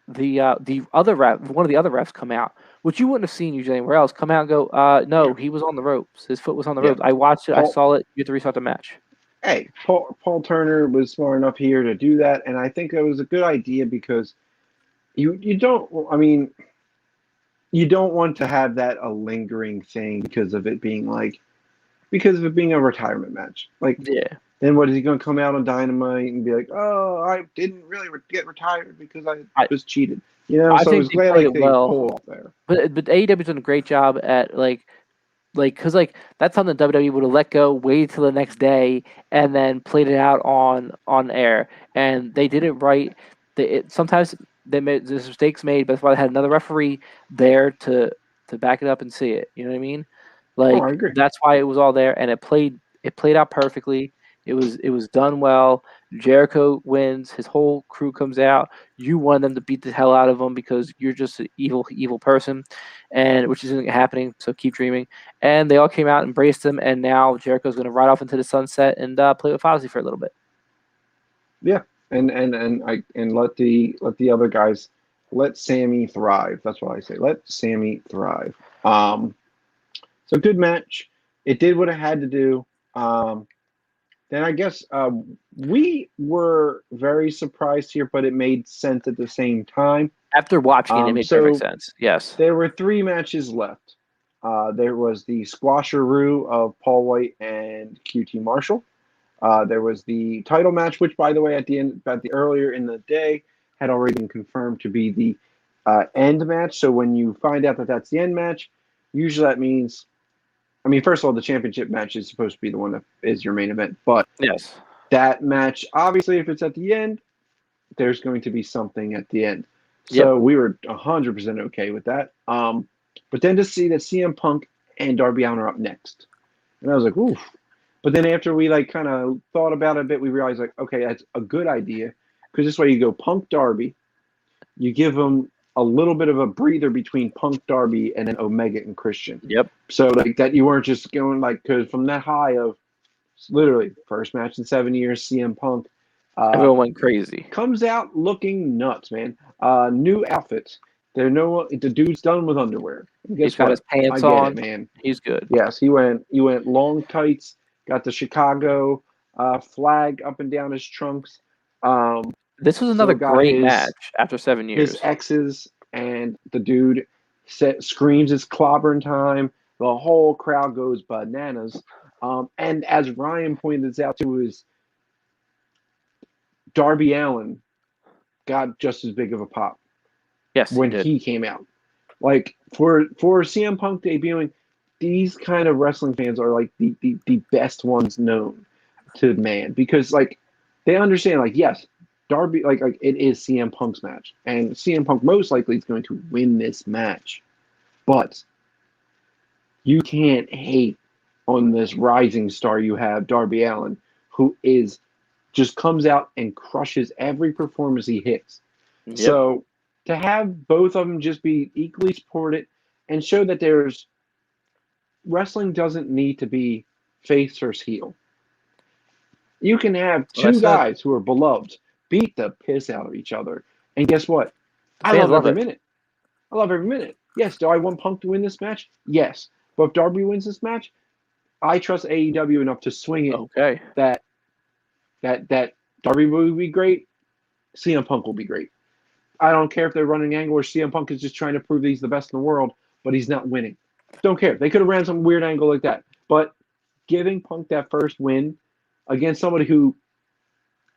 The other ref, one of the other refs come out, which you wouldn't have seen usually anywhere else. Come out and go, no, Yeah. he was on the ropes. His foot was on the Yeah. ropes. I watched it. I Paul, saw it. You have to restart the match. hey, Paul Turner was smart enough here to do that, and I think that was a good idea because you don't. I mean, you don't want to have that a lingering thing because of it being a retirement match. Like, Yeah, then what is he going to come out on Dynamite and be like, "Oh, I didn't really get retired because I I was cheated," you know? I So I think was they glad played like it they well, pulled off there. but AEW's done a great job at because that's something WWE would have let go, waited till the next day, and then played it out on air. And they did it right. Sometimes there's mistakes made, but that's why they had another referee there to back it up and see it. You know what I mean? Oh, I Like agree. that's why it was all there, and it played out perfectly. It was done well. Jericho wins. His whole crew comes out. You want them to beat the hell out of him because you're just an evil person, and which isn't happening. So keep dreaming. And they all came out, embraced him, and now Jericho's going to ride off into the sunset and play with Fozzy for a little bit. Yeah, and let the other guys let Sammy thrive. That's what I say. Let Sammy thrive. Um, so good match. It did what it had to do. Um, then I guess we were very surprised here, but it made sense at the same time. After watching it, it made perfect So sense. Yes. there were 3 matches left. There was the squasheroo of Paul White and QT Marshall. There was the title match, which, by the way, at the earlier in the day, had already been confirmed to be the end match. So when you find out that that's the end match, usually that means, I mean, first of all, the championship match is supposed to be the one that is your main event. But Yes. that match, obviously, if it's at the end, there's going to be something at the end. Yep. So we were 100% okay with that. But then to see that CM Punk and Darby Allin are up next, and I was like, oof. But then after we like kind of thought about it a bit, we realized like, okay, that's a good idea because this way you go Punk Darby, you give them a little bit of a breather between Punk Darby and then Omega and Christian. Yep. So like that you weren't just going like because from that high of literally first match in 7 years, CM Punk Everyone went crazy. comes out looking nuts, man. New outfits. The dude's done with underwear. And guess He's got what? his pants I get on. it, man. He's good. Yes, he went long tights, got the Chicago flag up and down his trunks. This was another Still got great his match after 7 years. X's, and the dude screams his clobbering time. The whole crowd goes bananas. And as Ryan pointed out too, is Darby Allin got just as big of a pop Yes, when he did. he came out. Like for CM Punk debuting, these kind of wrestling fans are like the best ones known to man because like they understand like yes, Darby like it is CM Punk's match and CM Punk most likely is going to win this match, but you can't hate on this rising star you have Darby Allin who is just comes out and crushes every performance he hits. Yep. So to have both of them just be equally supported and show that there's wrestling doesn't need to be face versus heel. You can have What I two said. guys who are beloved beat the piss out of each other. And guess what? The I fans love love every it. minute. I love every minute. Yes, do I want Punk to win this match? Yes. But if Darby wins this match, I trust AEW enough to swing it Okay. that Darby will be great, CM Punk will be great. I don't care if they're running angle or CM Punk is just trying to prove that he's the best in the world, but he's not winning. Don't care. They could have ran some weird angle like that. But giving Punk that first win against somebody who,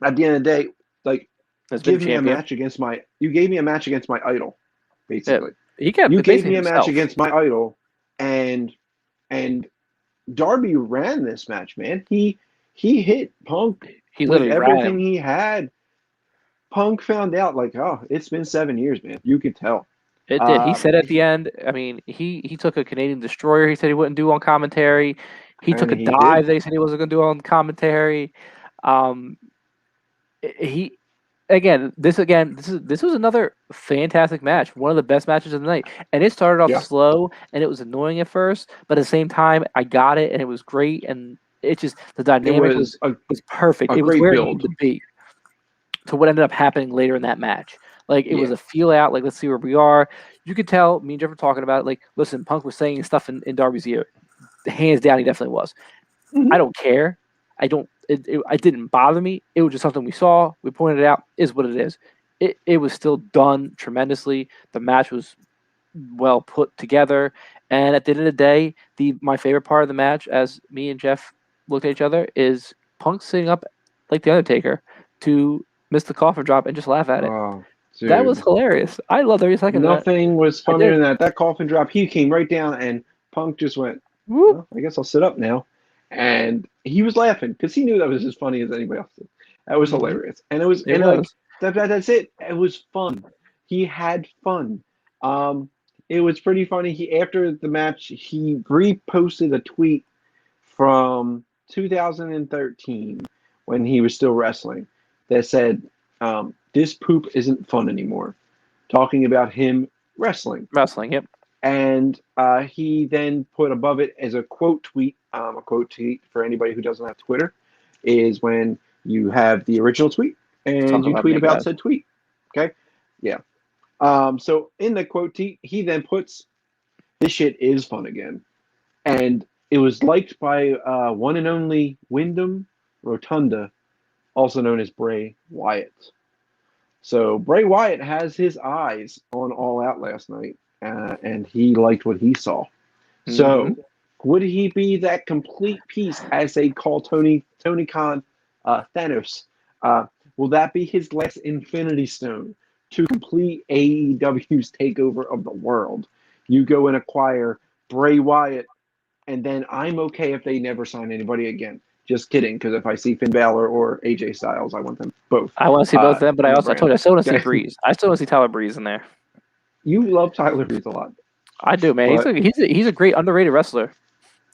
at the end of the day, like, Has been champion. You gave me a match against my idol, basically. Yeah. He kept You gave basically me a himself. match against my idol, and Darby ran this match, man. He hit Punk He with literally ran everything him. he had. Punk found out, like, oh, it's been 7 years, man. You could tell. It did. He said at the end, I mean, he took a Canadian destroyer he said he wouldn't do on commentary. He took a he dive did. they said he wasn't going to do on commentary. He this was another fantastic match, one of the best matches of the night. And it started off slow and it was annoying at first, but at the same time I got it and it was great, and it just the dynamic was perfect. It was where it needed to be to what ended up happening later in that match. Like, it was a feel out, like, let's see where we are. You could tell me and Jeff were talking about it, like, listen, Punk was saying stuff in Darby's ear. Hands down, he definitely was. Mm-hmm. I don't care. It didn't bother me. It was just something we saw. We pointed it out. Is what it is. It was still done tremendously. The match was well put together. And at the end of the day, my favorite part of the match, as me and Jeff looked at each other, is Punk sitting up like the Undertaker to miss the coffin drop and just laugh at it. Oh, that was hilarious. I loved every second Nothing of that. was funnier than that. That coffin drop, he came right down and Punk just went, well, I guess I'll sit up now. And he was laughing because he knew that was as funny as anybody else did. That was hilarious. And it was. Like, that's it. It was fun. He had fun. It was pretty funny. After the match, he reposted a tweet from 2013 when he was still wrestling that said, this poop isn't fun anymore. Talking about him wrestling. Yep. And he then put above it as a quote tweet. A quote tweet, for anybody who doesn't have Twitter, is when you have the original tweet and you tweet about said tweet. Okay? Yeah. So in the quote tweet, he then puts, this shit is fun again. And it was liked by one and only Wyndham Rotunda, also known as Bray Wyatt. So Bray Wyatt has his eyes on All Out last night, and he liked what he saw. Mm-hmm. So would he be that complete piece, as they call Tony Khan Thanos? Will that be his last Infinity Stone to complete AEW's takeover of the world? You go and acquire Bray Wyatt, and then I'm okay if they never sign anybody again. Just kidding, because if I see Finn Balor or AJ Styles, I want them both. I want to see both of them, but I told you I still want to see Breeze. I still want to see Tyler Breeze in there. You love Tyler Breeze a lot. I do, man. But he's a great underrated wrestler.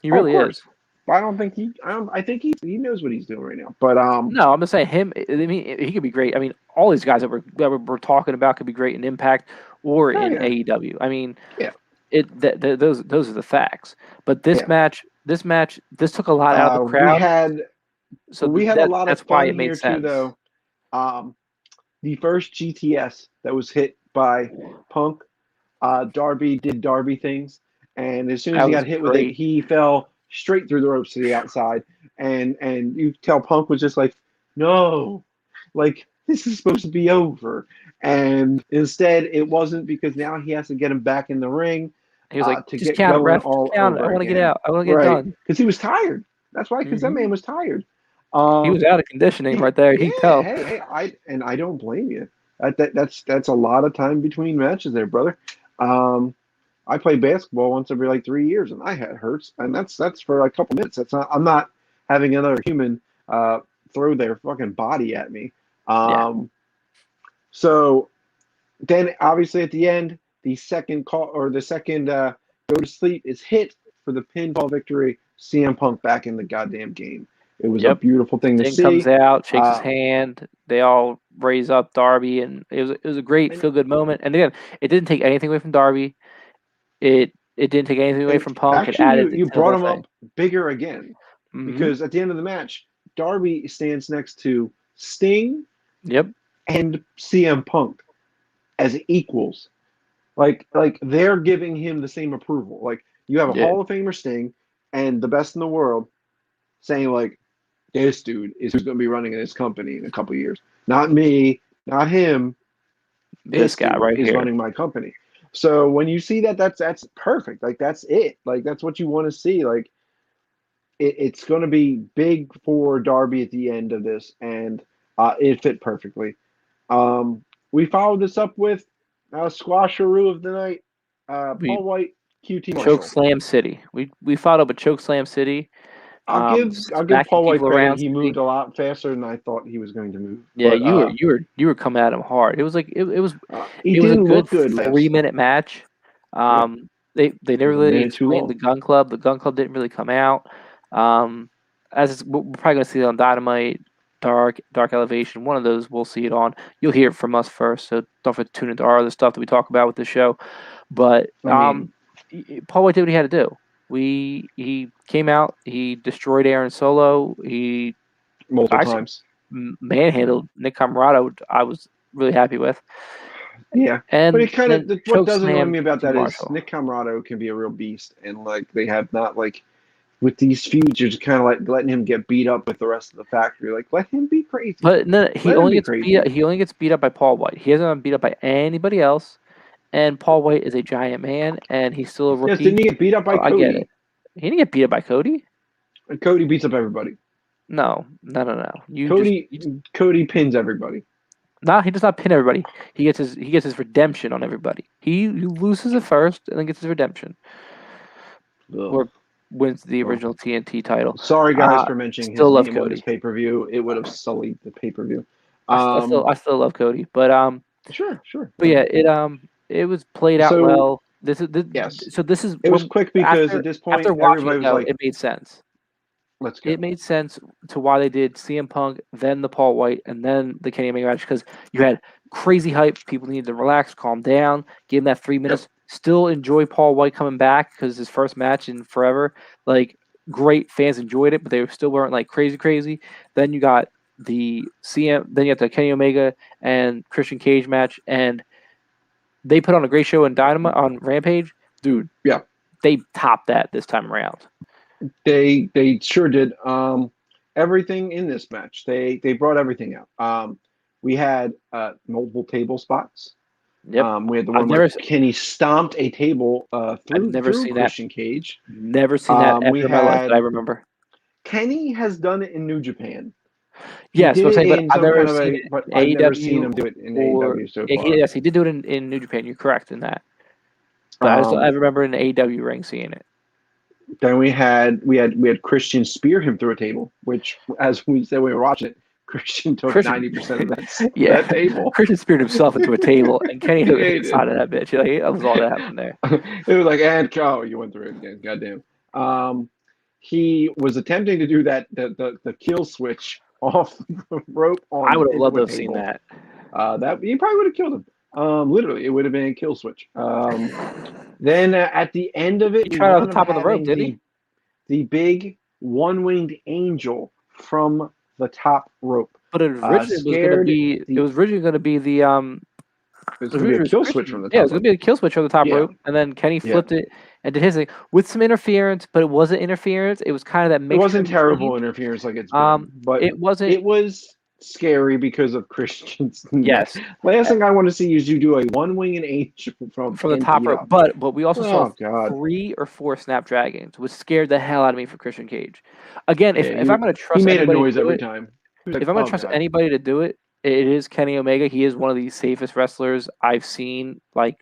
He really is. I don't think I think he knows what he's doing right now. But no, I'm just saying him. I mean, he could be great. I mean, all these guys that we're talking about could be great in Impact or in AEW. I mean, those are the facts. But this match, this took a lot out of the crowd. We had a lot of fun here too, though. The first GTS that was hit by Punk, Darby did Darby things, and as soon as he got hit with it, he fell straight through the ropes to the outside, and you tell Punk was just like, no, like, this is supposed to be over, and instead it wasn't, because now he has to get him back in the ring. He was like, just count it, ref. Count it. I want to get out. I want to get done. Because he was tired. That's why, because that man was tired. He was out of conditioning right there. He fell. Hey, I don't blame you. That's a lot of time between matches there, brother. I play basketball once every like 3 years, and my head hurts, and that's for a couple minutes. I'm not having another human throw their fucking body at me. So then, obviously, at the end, the second call or the second go to sleep is hit for the pinfall victory. CM Punk back in the goddamn game. It was a beautiful thing to see. Comes out, shakes his hand. They all raise up Darby, and it was a great feel good moment. And again, it didn't take anything away from Darby. It didn't take anything away from Punk. Actually, it added you brought him up bigger again, because at the end of the match, Darby stands next to Sting, and CM Punk as equals. Like they're giving him the same approval. Like you have a Yeah, Hall of Famer Sting and the best in the world saying like this dude is who's going to be running this company in a couple of years. Not me, not him. this This guy dude right is here. running my company. So when you see that, that's perfect. Like that's it. Like that's what you want to see. Like it's going to be big for Darby at the end of this, and it fit perfectly. We followed this up with Squasharoo of the night, We Paul White, QT Choke Marshall. Slam City. We followed up with Choke Slam City. I'll give Smacking Paul White people credit. around. He moved a lot faster than I thought he was going to move. Yeah, But you were coming at him hard. It was like he it was a didn't good look good last. 3 minute match. Yep, They it never was a really minute too explained the long. Gun Club. The Gun Club didn't really come out. We're probably gonna see it on Dynamite, Dark Elevation. One of those we'll see it on. You'll hear it from us first. So don't forget to tune into our other stuff that we talk about with the show. But I mean, Paul White did what he had to do. He came out. He destroyed Aaron Solo. He multiple actually times. manhandled Nick Comoroto. I was really happy with. Yeah, but And it kind of then what choke does annoy slam me about to that is Marshall. Nick Comoroto can be a real beast, and like they have not like with these feuds, you're just kind of like letting him get beat up with the rest of the factory. Like let him be crazy. But no, Let him be crazy. he only gets beat up by Paul White. He hasn't been beat up by anybody else. And Paul White is a giant man, and he's still a Yes, rookie. didn't he get beat up by So I get it. Cody? He didn't get beat up by Cody. And Cody beats up everybody. No. Cody Cody pins everybody. No, he does not pin everybody. He gets his redemption on everybody. He loses it first and then gets his redemption. Ugh. Or wins the Well, original TNT title. sorry guys for mentioning his Still love name on this Cody. pay-per-view. It would have sullied the pay-per-view. I still love Cody. Sure. But yeah, it was played out So well. This yes, this is it was when quick because at this after point watching everybody it was though, like, it made sense. "Let's go." It made sense to why they did CM Punk, then the Paul White, and then the Kenny Omega match because you had crazy hype. People needed to relax, calm down, give him that 3 minutes. Yep. Still enjoy Paul White coming back because his first match in forever. Like great fans enjoyed it, but they still weren't like crazy. Then you got the then you got the Kenny Omega and Christian Cage match, and they put on a great show in Dynamite on Rampage, dude. Yeah, They topped that this time around. they sure did. Everything in this match, they brought everything out. We had multiple table spots. Yep, We had the I've one never where Kenny stomped a table I've through never seen that. Christian Cage. Never seen that We ever in my life that I had remember. Kenny has done it in New Japan. He Yes, did I'm it saying, but in I've some never kind of seen a, it but in I've never seen AEW him do it in or AEW so far. yes, he did do it in New Japan. You're correct in that. But I Um, remember in the AEW ring seeing it. then we had Christian spear him through a table, which, as we said when we were watching it, Christian took Christian, 90% of yeah, that table. Christian speared himself into a table, and Kenny hit Yeah, he the did. side of that bitch. Like, that was all that happened there. It was like, and oh, you went through it again. Goddamn. He was attempting to do that the kill switch off the rope I would have loved into to a have seen table. that. That he probably would have killed him. Literally, it would have been a kill switch. Then at the end of He it, we tried out the wound up top of the rope, having did he? the big one-winged angel from the top rope. But it originally was going to Scared be. the It was originally going to be the it was going to be a kill switch from the Yeah, it top was going rope. to be a kill switch on the top Yeah, rope, and then Kenny yeah. flipped it and did his thing with some interference, but it wasn't interference. It was kind of that It mixture wasn't in terrible between. interference like it's been, but It wasn't. it was scary because of Christian's neck. Yes, Last uh, thing I want to see is you do a one-winged angel from from the 10 top feet rope, up. but we also saw Oh God. 3 or 4 snapdragons, which scared the hell out of me for Christian Cage. Again, Yeah, if I'm going to he trust made a anybody to noise do every it, time. He was if like, I'm going "Oh to trust God." anybody to do it, it is Kenny Omega. He is one of the safest wrestlers I've seen, like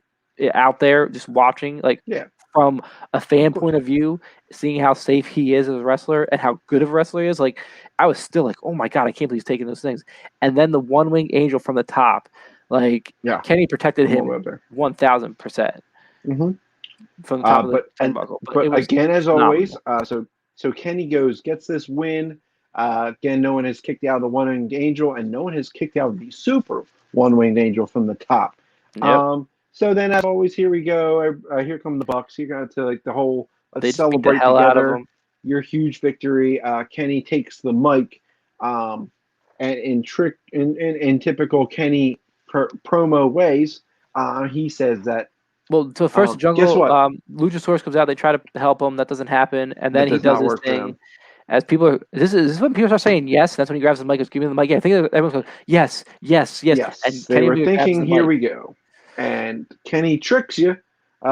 out there, just watching, like Yeah, from a of fan course. point of view, seeing how safe he is as a wrestler and how good of a wrestler he is. Like I was still like, oh my god, I can't believe he's taking those things. And then the one wing angel from the top, like Yeah, Kenny protected from all the him way up there. 1000% Mm-hmm. from the top of the But turnbuckle. But it but was again, as always, phenomenal. so Kenny gets this win. Again, no one has kicked out the one-winged angel, and no one has kicked out the super one-winged angel from the top. Yep. So then, as always, here we go. Here come the Bucks. You got to like the whole They let's just beat the celebrate hell out of together. him. Your huge victory. Kenny takes the mic, and in typical Kenny promo ways, he says that Well, so first the Guess Jungle, what? Luchasaurus comes out. They try to help him. That doesn't happen, and then That he does does not his work for thing. them. As people are, this is when people start saying yes. That's when he grabs the mic. Goes, give me the mic. Yeah, I think everyone goes yes, yes, yes. And They Kenny were Omega grabs thinking, the here mic. we go. And Kenny tricks you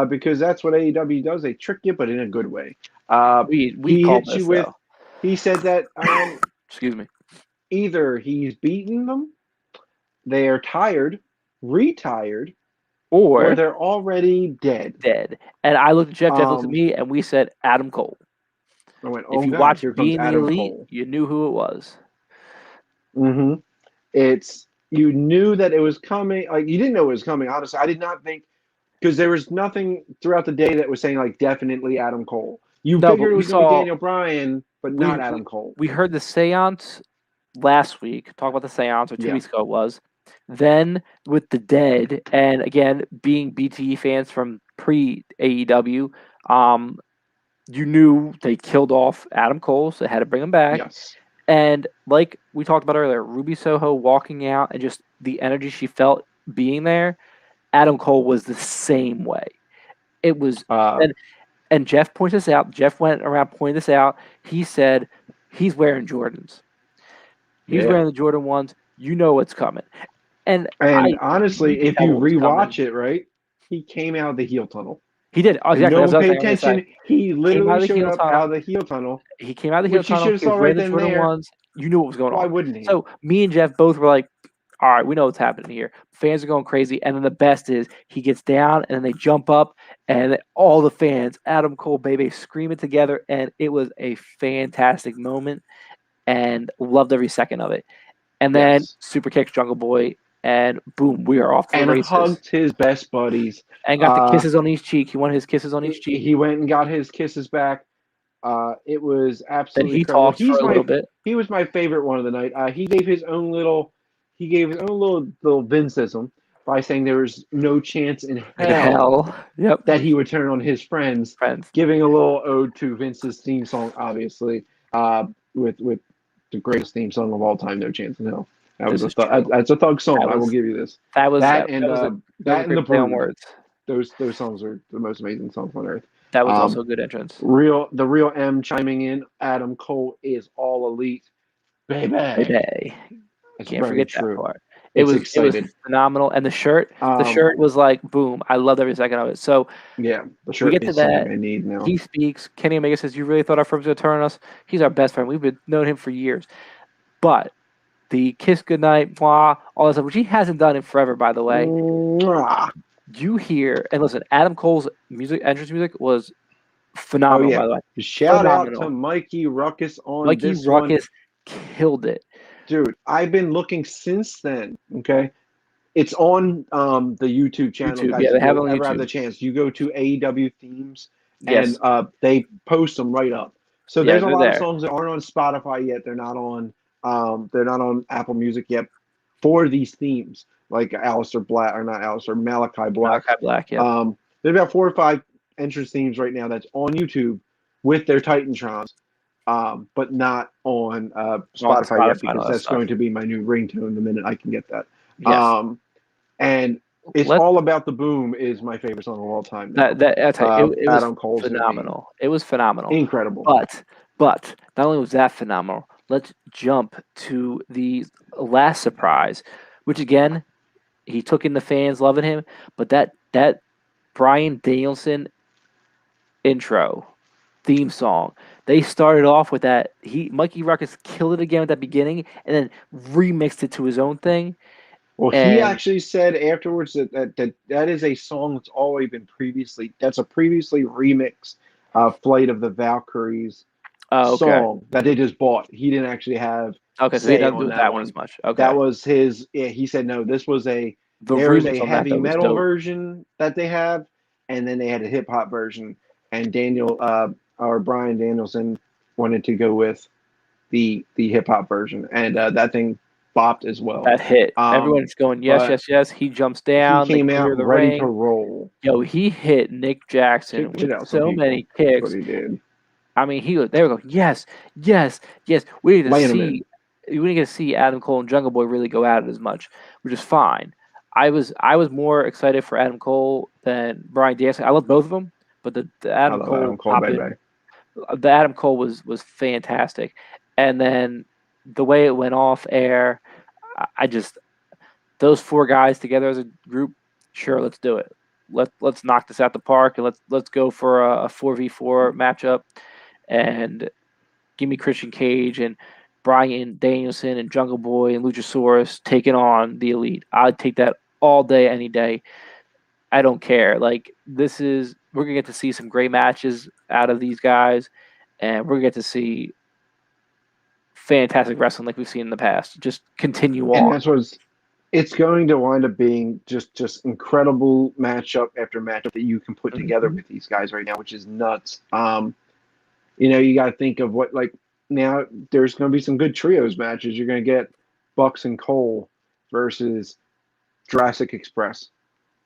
because that's what AEW does. They trick you, but in a good way. We He called hits this you with, though. he said that Excuse me. either he's beaten them, they are tired, retired, or Or they're already dead. dead. And I looked at Jeff. Jeff looked at Um, me, and we said Adam Cole. I went, If oh you God, watched here comes Being the Adam Elite, Cole. you knew who it was. Mm-hmm. You knew that it was coming. Like, you didn't know it was coming. Honestly, I did not think, because there was nothing throughout the day that was saying like definitely Adam Cole. You No, but figured it we was going to be saw Daniel Bryan, but we not Adam Cole. we heard the seance last week. Talk about the seance, or 2 Yeah. weeks ago it was. Then with the dead, and again being BTE fans from pre AEW, you knew they killed off Adam Cole, so they had to bring him back. Yes. And like we talked about earlier, Ruby Soho walking out and just the energy she felt being there, Adam Cole was the same way. It was, and Jeff points this out. Jeff went around pointing this out. He said he's wearing Jordans. He's wearing the Jordan ones. You know what's coming. And honestly, you could if tell you what was coming. rewatch it, right, he came out of the heel tunnel. He did. Oh, exactly. No That's one what I paid was going to say. attention. He Came out literally of the showed heel up tunnel. out of the heel tunnel, He came out of the heel which you tunnel. should have He was saw wearing right the then Jordan there. ones. You knew what was going Why on. wouldn't he? So me and Jeff both were like, all right, we know what's happening here. Fans are going crazy. And then the best is he gets down and then they jump up and all the fans, Adam Cole, baby, screaming together. And it was a fantastic moment and loved every second of it. And then super kicks Jungle Boy and boom, we are off to the and races. hugged his best buddies. And got the kisses on each cheek. He wanted his kisses on each cheek. He went and got his kisses back. It was absolutely Then he incredible. talked for a little bit. He was my favorite one of the night. He gave his own little Vinceism by saying there was no chance in hell that he would turn on his friends, giving a little ode to Vince's theme song, obviously, with the greatest theme song of all time, No Chance in Hell. That's a thug song. I will give you this. That and the Brood. Those songs are the most amazing songs on earth. That was also a good entrance. The real M chiming in. Adam Cole is all elite, baby. Can't forget that part. It was phenomenal, and the shirt was like boom. I loved every second of it. So yeah, the shirt we get to is that. something I need now. He speaks. Kenny Omega says, "You really thought our firm was going to turn on us? He's our best friend. We've known him for years." But the kiss goodnight, blah, all that stuff, which he hasn't done in forever, by the way. You hear and listen. Adam Cole's entrance music was phenomenal. By the way, shout out to Mikey Ruckus on this one. Mikey Ruckus killed it, dude. I've been looking since then. Okay, it's on the YouTube channel. Guys, yeah, they have it on ever YouTube. have the chance, you go to AEW themes, and they post them right up. So there's a lot of songs that aren't on Spotify yet. They're not on Apple Music yet for these themes, like Malachi Black. Malachi Black, yeah. There's about 4 or 5 entrance themes right now that's on YouTube with their Titantrons, but not on Spotify yet, because that's going to be my new ringtone the minute I can get that. Yes. And it's all about the boom is my favorite song of all time. It was phenomenal. It was phenomenal, incredible. But not only was that phenomenal, let's jump to the last surprise, which again, he took in the fans loving him, but that Bryan Danielson intro theme song, they started off with that. Mikey Ruckus killed it again at that beginning, and then remixed it to his own thing. Well, he actually said afterwards that is a song that's always been previously. That's a previously remixed Flight of the Valkyries song that they just bought. He didn't actually have. Okay, so he doesn't do that one as much. Okay, that was his. Yeah, he said no. This was there was a heavy metal version that they have, and then they had a hip hop version. And Bryan Danielson wanted to go with the hip hop version, and that thing bopped as well. That hit. Everyone's going yes. He jumps down. He came out ready to roll. Yo, he hit Nick Jackson with so many kicks. That's what he did. I mean, they were going yes. We didn't get to see Adam Cole and Jungle Boy really go at it as much, which is fine. I was more excited for Adam Cole than Bryan Danielson. I love both of them, but the I Adam love Cole Adam Cole, baby. the Adam Cole was fantastic, and then the way it went off air, I just those four guys together as a group. Sure, let's do it. Let's knock this out the park, and let's go for a 4v4 matchup, and give me Christian Cage and Bryan Danielson and Jungle Boy and Luchasaurus taking on the Elite. I'd take that all day, any day. I don't care. Like we're gonna get to see some great matches out of these guys, and we're gonna get to see fantastic wrestling like we've seen in the past. Just continue on. And that's what's it's going to wind up being just incredible matchup after matchup that you can put together with these guys right now, which is nuts. You got to think of what now there's going to be some good trios matches. You're going to get Bucks and Cole versus Jurassic Express.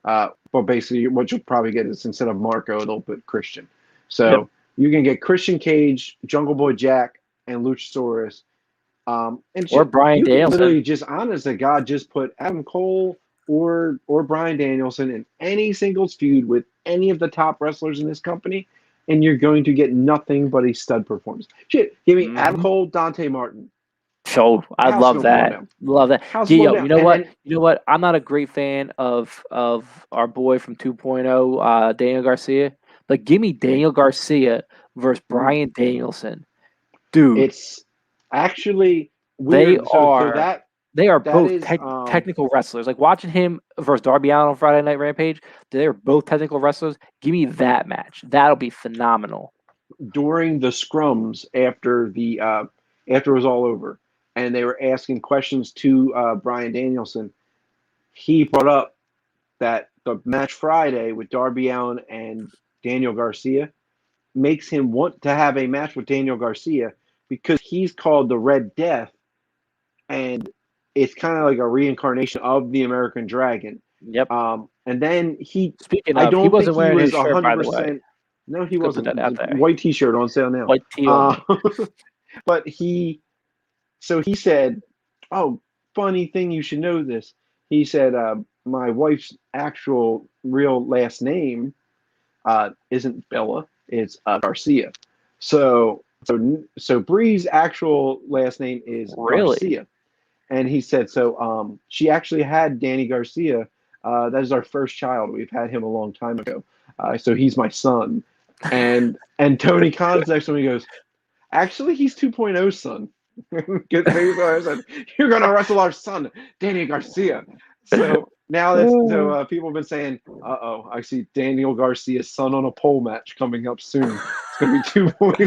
But basically, what you'll probably get is instead of Marco, they'll put Christian. So you can get Christian Cage, Jungle Boy Jack, and Luchasaurus. Or Bryan Danielson. Literally, just honest to God, just put Adam Cole or Bryan Danielson in any singles feud with any of the top wrestlers in this company, and you're going to get nothing but a stud performance. Shit, give me Adam Cole, Dante Martin. So I love that. Love that. Gio, you know what? You know what? I'm not a great fan of our boy from 2.0, Daniel Garcia, but give me Daniel Garcia versus Bryan Danielson, dude. It's actually weird. They are both technical wrestlers. Like watching him versus Darby Allin on Friday Night Rampage, they are both technical wrestlers. Give me that match. That'll be phenomenal. During the scrums after it was all over, and they were asking questions to Bryan Danielson, he brought up that the match Friday with Darby Allin and Daniel Garcia makes him want to have a match with Daniel Garcia because he's called the Red Death, and it's kind of like a reincarnation of the American Dragon. Yep. And then he wasn't wearing his shirt, by the way. No, he wasn't. White T-shirt on sale now. White T. But he said, "Oh, funny thing, you should know this." He said, "My wife's actual real last name isn't Bella; it's Garcia." So Bree's actual last name is Garcia, and he said so. She actually had Danny Garcia. That is our first child. We've had him a long time ago. So he's my son. And Tony Khan's next to me goes, actually, he's 2.0's son. You're going to wrestle our son, Danny Garcia. So now people have been saying, I see Daniel Garcia's son on a pole match coming up soon. It's going to be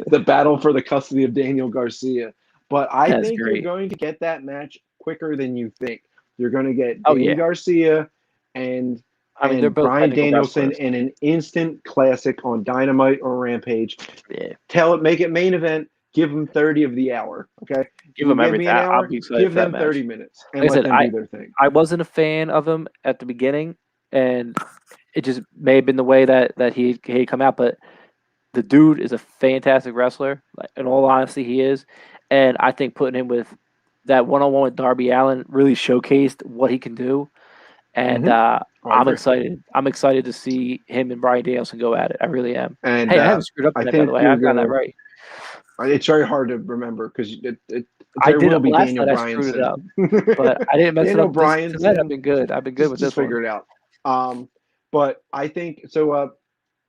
the battle for the custody of Daniel Garcia. But I think you're going to get that match quicker than you think. You're going to get Danny Garcia and they're both Bryan Danielson wrestlers. in an instant classic on Dynamite or Rampage. Yeah. Make it main event. Give them 30 of the hour. Okay. Give them everything. Hour, give them 30 minutes and let them do their thing. I wasn't a fan of him at the beginning, and it just may have been the way that he had come out. But the dude is a fantastic wrestler. In all honesty, he is. And I think putting him with that one-on-one with Darby Allin really showcased what he can do. And I'm excited. I'm excited to see him and Bryan Danielson go at it. I really am. And I haven't screwed up that, by the way. I've got that right. It's very hard to remember because I did it last night. I screwed it up, but I didn't mess it up. Tonight I've been good. I've been good with this one. Figure it out. But I think so.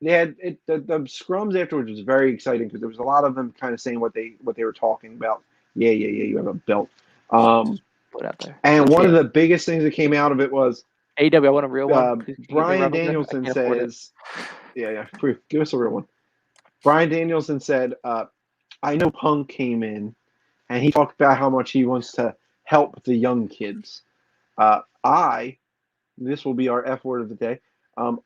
They had the scrums afterwards was very exciting because there was a lot of them kind of saying what they were talking about. Yeah. You have a belt. Put out there. And one of the biggest things that came out of it was AEW. I want a real one. Bryan Danielson says, "Yeah, give us a real one." Bryan Danielson said, "I know Punk came in, and he talked about how much he wants to help the young kids. This will be our F word of the day.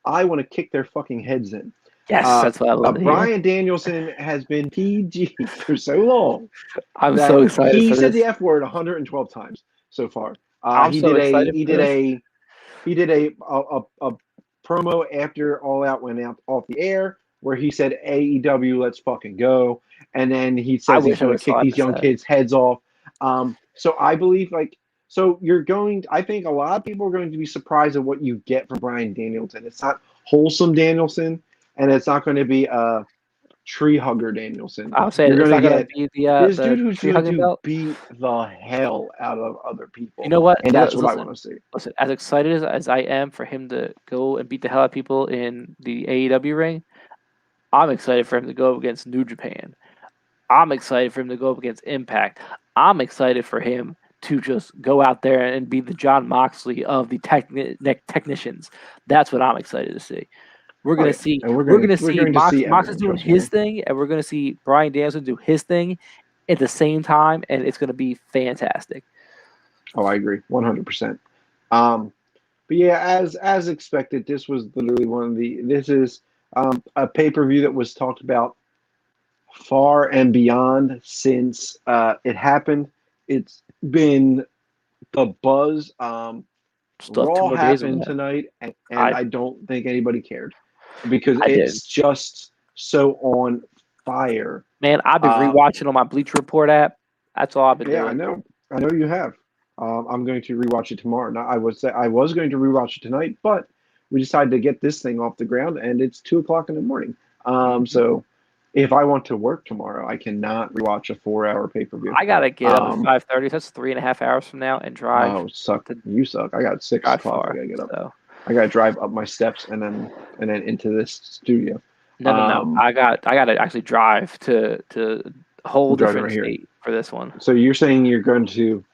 I want to kick their fucking heads in." Yes, that's what I love. Bryan Danielson has been PG for so long. I'm so excited. He said the F word 112 times so far. He did a promo after All Out went out off the air where he said AEW, let's fucking go, and then he says he's going to kick these young kids' heads off. So I believe So I think a lot of people are going to be surprised at what you get from Bryan Danielson. It's not wholesome Danielson, and it's not going to be a tree hugger Danielson. I'll say You're it's going to not gonna get be this the dude who's tree going hugging to belt. beat the hell out of other You people. know what? And that's what I want to see. Listen, as excited as I am for him to go and beat the hell out of people in the AEW ring, I'm excited for him to go up against New Japan. I'm excited for him to go up against Impact. I'm excited for him to just go out there and be the Jion Moxley of the technicians. That's what I'm excited to see. We're gonna see. And We're going gonna to see Mox is everything, doing trust his me. thing, and we're gonna see Bryan Danielson do his thing at the same time, and it's gonna be fantastic. Oh, I agree, 100%. But yeah, as expected, this was literally this is a pay-per-view that was talked about far and beyond since it happened. It's been the buzz. Still have 2 Raw more days on happened that. tonight, and I I don't think anybody cared because I did. it's just so on fire. Man, I've been rewatching on my Bleacher Report app. That's all I've been Yeah, doing. I know you have. I'm going to rewatch it tomorrow. Now, I was going to rewatch it tonight, but we decided to get this thing off the ground, and it's 2 o'clock in the morning. So if I want to work tomorrow, I cannot rewatch a 4-hour pay-per-view. I gotta get up at 5:30. That's 3.5 hours from now, and drive. Oh, you suck! I got 6 o'clock. Far, I gotta get up. So. I gotta drive up my steps and then into this studio. No. I gotta actually drive to a whole different state for this one. So you're saying you're going to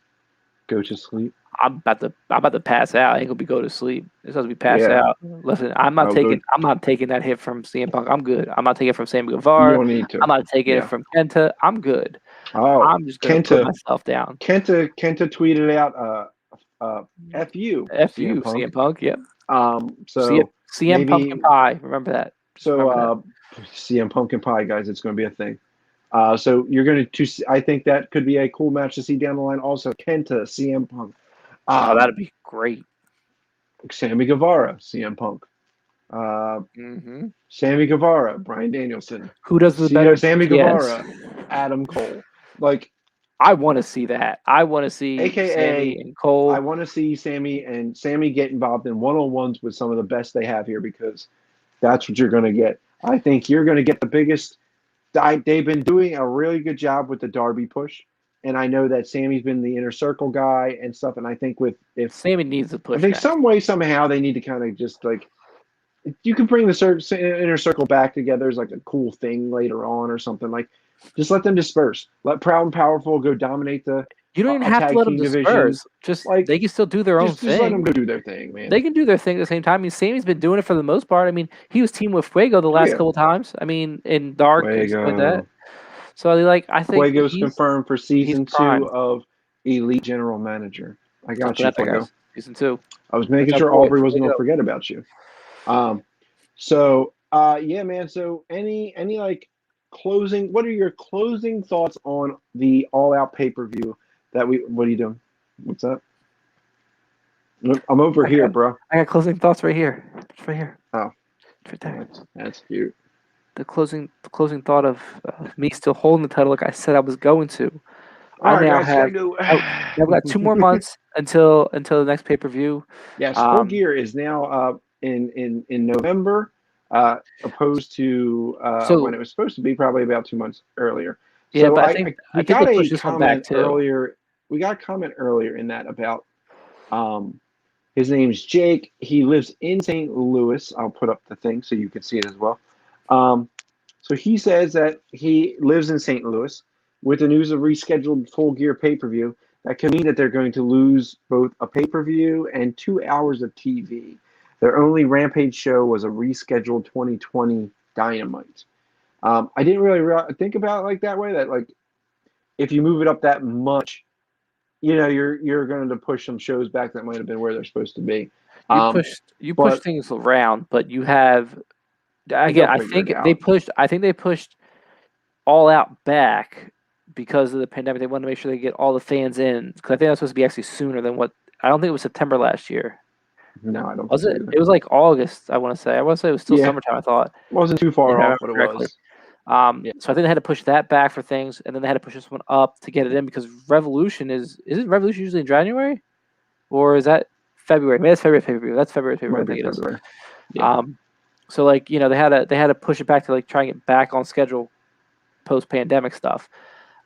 go to sleep? I'm about to pass out. I ain't gonna go to sleep. It's supposed to be passed out. Listen, I'm not taking that hit from CM Punk. I'm good. I'm not taking it from Sammy Guevara. You don't need to. I'm not taking it from Kenta. I'm good. Oh, I'm just gonna put myself down. Kenta tweeted out F you. CM Punk. Yep. So CM Pumpkin Pie. Remember that. CM Pumpkin Pie, guys, it's going to be a thing. So you're going to I think that could be a cool match to see down the line. Also, Kenta, CM Punk. That'd be great. Sammy Guevara, CM Punk. Sammy Guevara, Bryan Danielson. Who does the better? Sammy Guevara, Adam Cole. Like, I want to see that. I want to see Sammy and Cole. I want to see Sammy get involved in one-on-ones with some of the best they have here because that's what you're going to get. I think you're going to get the biggest. They've been doing a really good job with the Darby push, and I know that Sammy's been the inner circle guy and stuff. And I think if Sammy needs a push, I think some way somehow they need to kind of just like you can bring the inner circle back together as like a cool thing later on or something like. Just let them disperse. Let Proud and Powerful go dominate the. You don't even have to let them disperse. Just like they can still do their own thing. Just let them go do their thing, man. They can do their thing at the same time. I mean, Sammy's been doing it for the most part. I mean, he was teamed with Fuego the last couple times. I mean, in Dark and stuff like that. So I think Fuego's confirmed for season 2 of Elite General Manager. I got you, Fuego. Season 2. I was making sure Aubrey wasn't going to forget about you. Yeah, man. So any like closing? What are your closing thoughts on the All Out pay-per-view? What are you doing? What's that? I'm over here, bro. I got closing thoughts right here. It's right here. Oh, it's right there. That's cute. The closing thought of me still holding the title, like I said I was going to. I've got 2 more months until the next pay-per-view. Yes, Full Gear is now in November, opposed to when it was supposed to be probably about 2 months earlier. Yeah, so but I think they pushed this one back too. Earlier. We got a comment earlier in that about his name's Jake. He lives in St. Louis. I'll put up the thing so you can see it as well. So he says that he lives in St. Louis. With the news of rescheduled Full Gear pay-per-view, that can mean that they're going to lose both a pay-per-view and 2 hours of TV. Their only Rampage show was a rescheduled 2020 Dynamite. I didn't really think about it like that way. That like, if you move it up that much, you're going to push some shows back that might have been where they're supposed to be. You push things around, but you have again. I think they pushed All Out back because of the pandemic. They wanted to make sure they get all the fans in because I think that's supposed to be actually sooner than what. I don't think it was September last year. No, I don't. Was it? It was like August. I want to say. It was still summertime. I thought it wasn't too far off, but it was. So I think they had to push that back for things, and then they had to push this one up to get it in because Revolution isn't Revolution usually in January, or is that February? Maybe that's February pay-per-view. That's February pay-per-view. I think it is. Yeah. So like they had to push it back to like try and get back on schedule post pandemic stuff.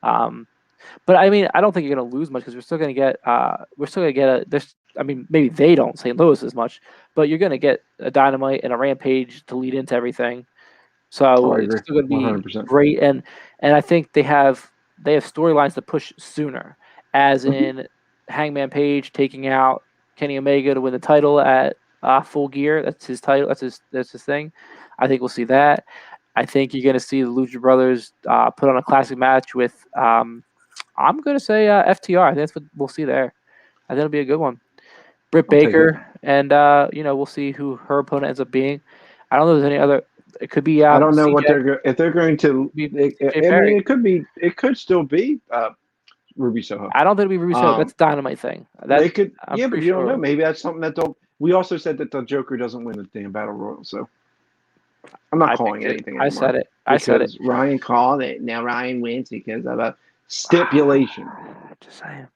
But I mean, I don't think you're going to lose much because we're still going to get there's I mean, maybe they don't St. Louis as much, but you're going to get a Dynamite and a Rampage to lead into everything. So it's still going to be 100%. great, and I think they have storylines to push sooner, as in Hangman Page taking out Kenny Omega to win the title at Full Gear. That's his title. That's his thing. I think we'll see that. I think you're going to see the Lucha Brothers put on a classic match with I'm going to say FTR. I think that's what we'll see there. I think it'll be a good one. Britt Baker, and we'll see who her opponent ends up being. I don't know if there's any other. It could be. I don't know CJ. what if they're going to. It could still be Ruby Soho. I don't think it'll be Ruby Soho. That's a Dynamite thing. They could, but you don't know. Maybe that's something that don't. We also said that the Joker doesn't win the damn Battle Royal, so I'm not calling anything anymore. I said it. I said it. Ryan called it. Now Ryan wins because of a stipulation. Just saying.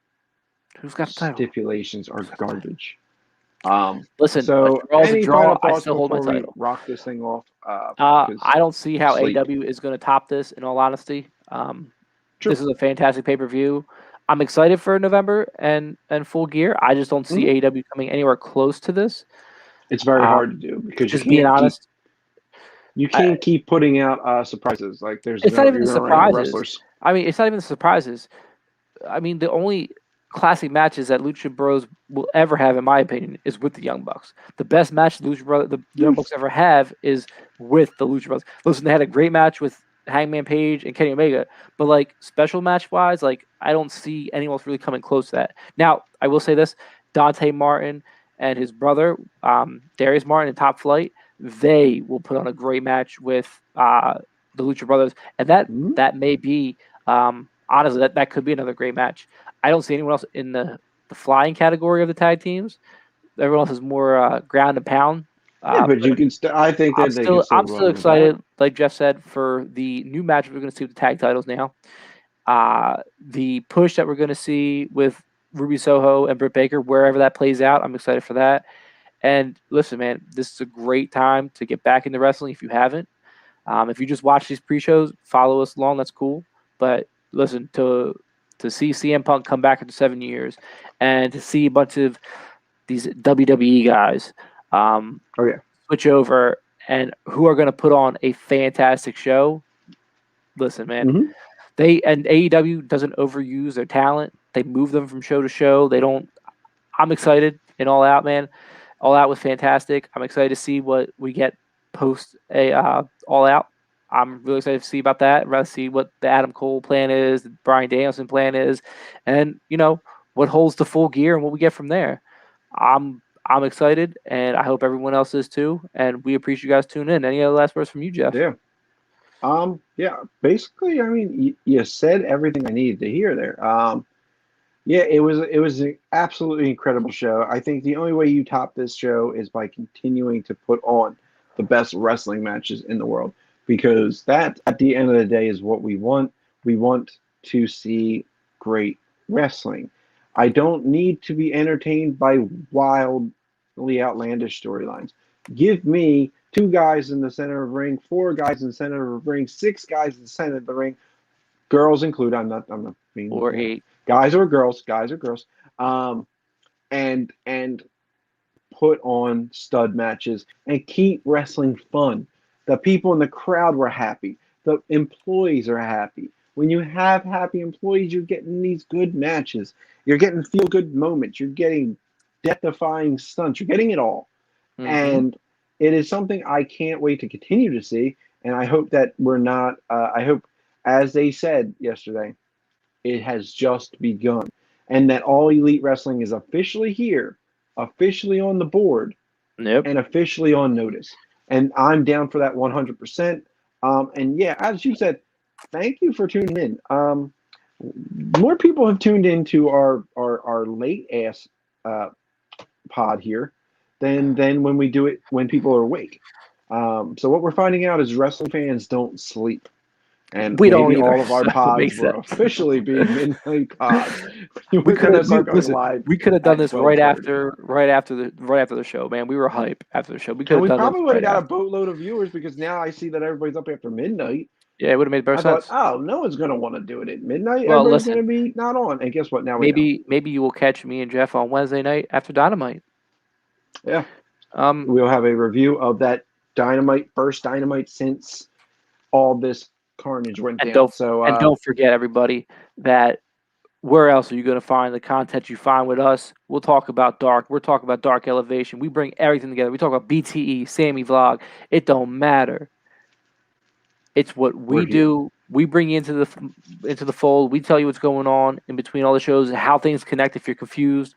Who's got the title? Stipulations are garbage. Listen, so any final thoughts I still hold my title. Rock this thing off. I don't see how AEW is going to top this. In all honesty, this is a fantastic pay-per-view. I'm excited for November and Full Gear. I just don't see AEW coming anywhere close to this. It's very hard to do because just being honest, you can't keep putting out surprises. Like it's not even the surprises. I mean, it's not even the surprises. I mean, the only classic matches that Lucha Bros will ever have, in my opinion, is with the Young Bucks. The best match the Young Bucks ever have is with the Lucha Bros. Listen, they had a great match with Hangman Page and Kenny Omega, but like special match wise, like I don't see anyone else really coming close to that. Now, I will say this: Dante Martin and his brother Darius Martin in Top Flight, they will put on a great match with the Lucha Brothers, and that may be honestly that could be another great match. I don't see anyone else in the flying category of the tag teams. Everyone else is more ground and pound. But you can I think that I'm still excited, like Jeff said, for the new match we're going to see with the tag titles now. The push that we're going to see with Ruby Soho and Britt Baker, wherever that plays out, I'm excited for that. And listen, man, this is a great time to get back into wrestling if you haven't. If you just watch these pre-shows, follow us along, that's cool. But listen, to see CM Punk come back after 7 years and to see a bunch of these WWE guys switch over and who are going to put on a fantastic show. Listen, man, AEW doesn't overuse their talent. They move them from show to show. They don't. I'm excited in All Out, man. All Out was fantastic. I'm excited to see what we get post All Out. I'm really excited to see about that. I'd rather see what the Adam Cole plan is, the Bryan Danielson plan is, and what holds the Full Gear and what we get from there. I'm excited, and I hope everyone else is too. And we appreciate you guys tuning in. Any other last words from you, Jeff? Yeah. Basically, I mean, you said everything I needed to hear there. It was an absolutely incredible show. I think the only way you top this show is by continuing to put on the best wrestling matches in the world, because that, at the end of the day, is what we want. We want to see great wrestling. I don't need to be entertained by wildly outlandish storylines. Give me 2 guys in the center of the ring, 4 guys in the center of the ring, 6 guys in the center of the ring, girls included. I'm not being or 8 guys or girls, and put on stud matches and keep wrestling fun. The people in the crowd were happy. The employees are happy. When you have happy employees, you're getting these good matches. You're getting feel-good moments. You're getting death-defying stunts. You're getting it all. And it is something I can't wait to continue to see. And I hope that we're not I hope, as they said yesterday, it has just begun. And that All Elite Wrestling is officially here, officially on the board, and officially on notice. And I'm down for that 100%. And yeah, as you said, thank you for tuning in. More people have tuned into our late ass pod here than when we do it when people are awake. So what we're finding out is wrestling fans don't sleep. And We don't maybe either. all of our So it pods makes will sense. officially be midnight pods. We We're could gonna start going listen. live. We could have done at this 12:30. right after the show, man. We were hype after the show. We could And have we done this probably would have right got a after. boatload of viewers because now I see that everybody's up after midnight. Yeah, it would have made better I thought, sense. oh, no one's gonna want to do it at midnight. Well, Everybody's listen, gonna be not on. And guess what? Now we know. maybe you will catch me and Jeff on Wednesday night after Dynamite. Yeah. Um, We'll have a review of that first Dynamite since all this carnage went and down. So don't forget, everybody, that where else are you going to find the content you find with us? We'll talk about Dark. We're talking about Dark Elevation. We bring everything together. We talk about BTE, Sammy Vlog. It don't matter. It's what we do. We bring you into the fold. We tell you what's going on in between all the shows and how things connect. If you're confused,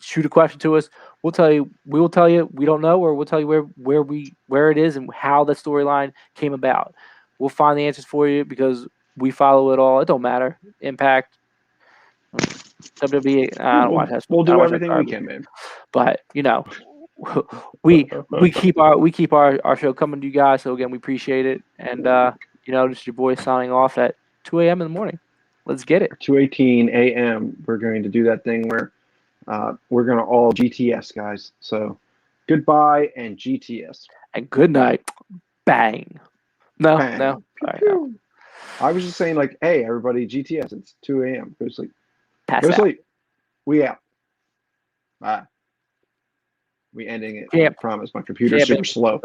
shoot a question to us. We'll tell you. We will tell you we don't know, or we'll tell you where it is and how that storyline came about. We'll find the answers for you because we follow it all. It don't matter. Impact, WWE. I don't watch that. We'll I don't do watch everything that we can, man. But we keep our show coming to you guys. So again, we appreciate it. And this is your boy signing off at 2 a.m. in the morning. Let's get it. 2:18 a.m. We're going to do that thing where we're going to all GTS, guys. So goodbye and GTS. And good night. Bang. No, Bang. no. All right, no. I was just saying, like, hey, everybody, GTS. It's 2 a.m. Go to sleep. Pass Go to out. sleep. We out. Bye. We ending it. Champ. I promise. My computer's super slow.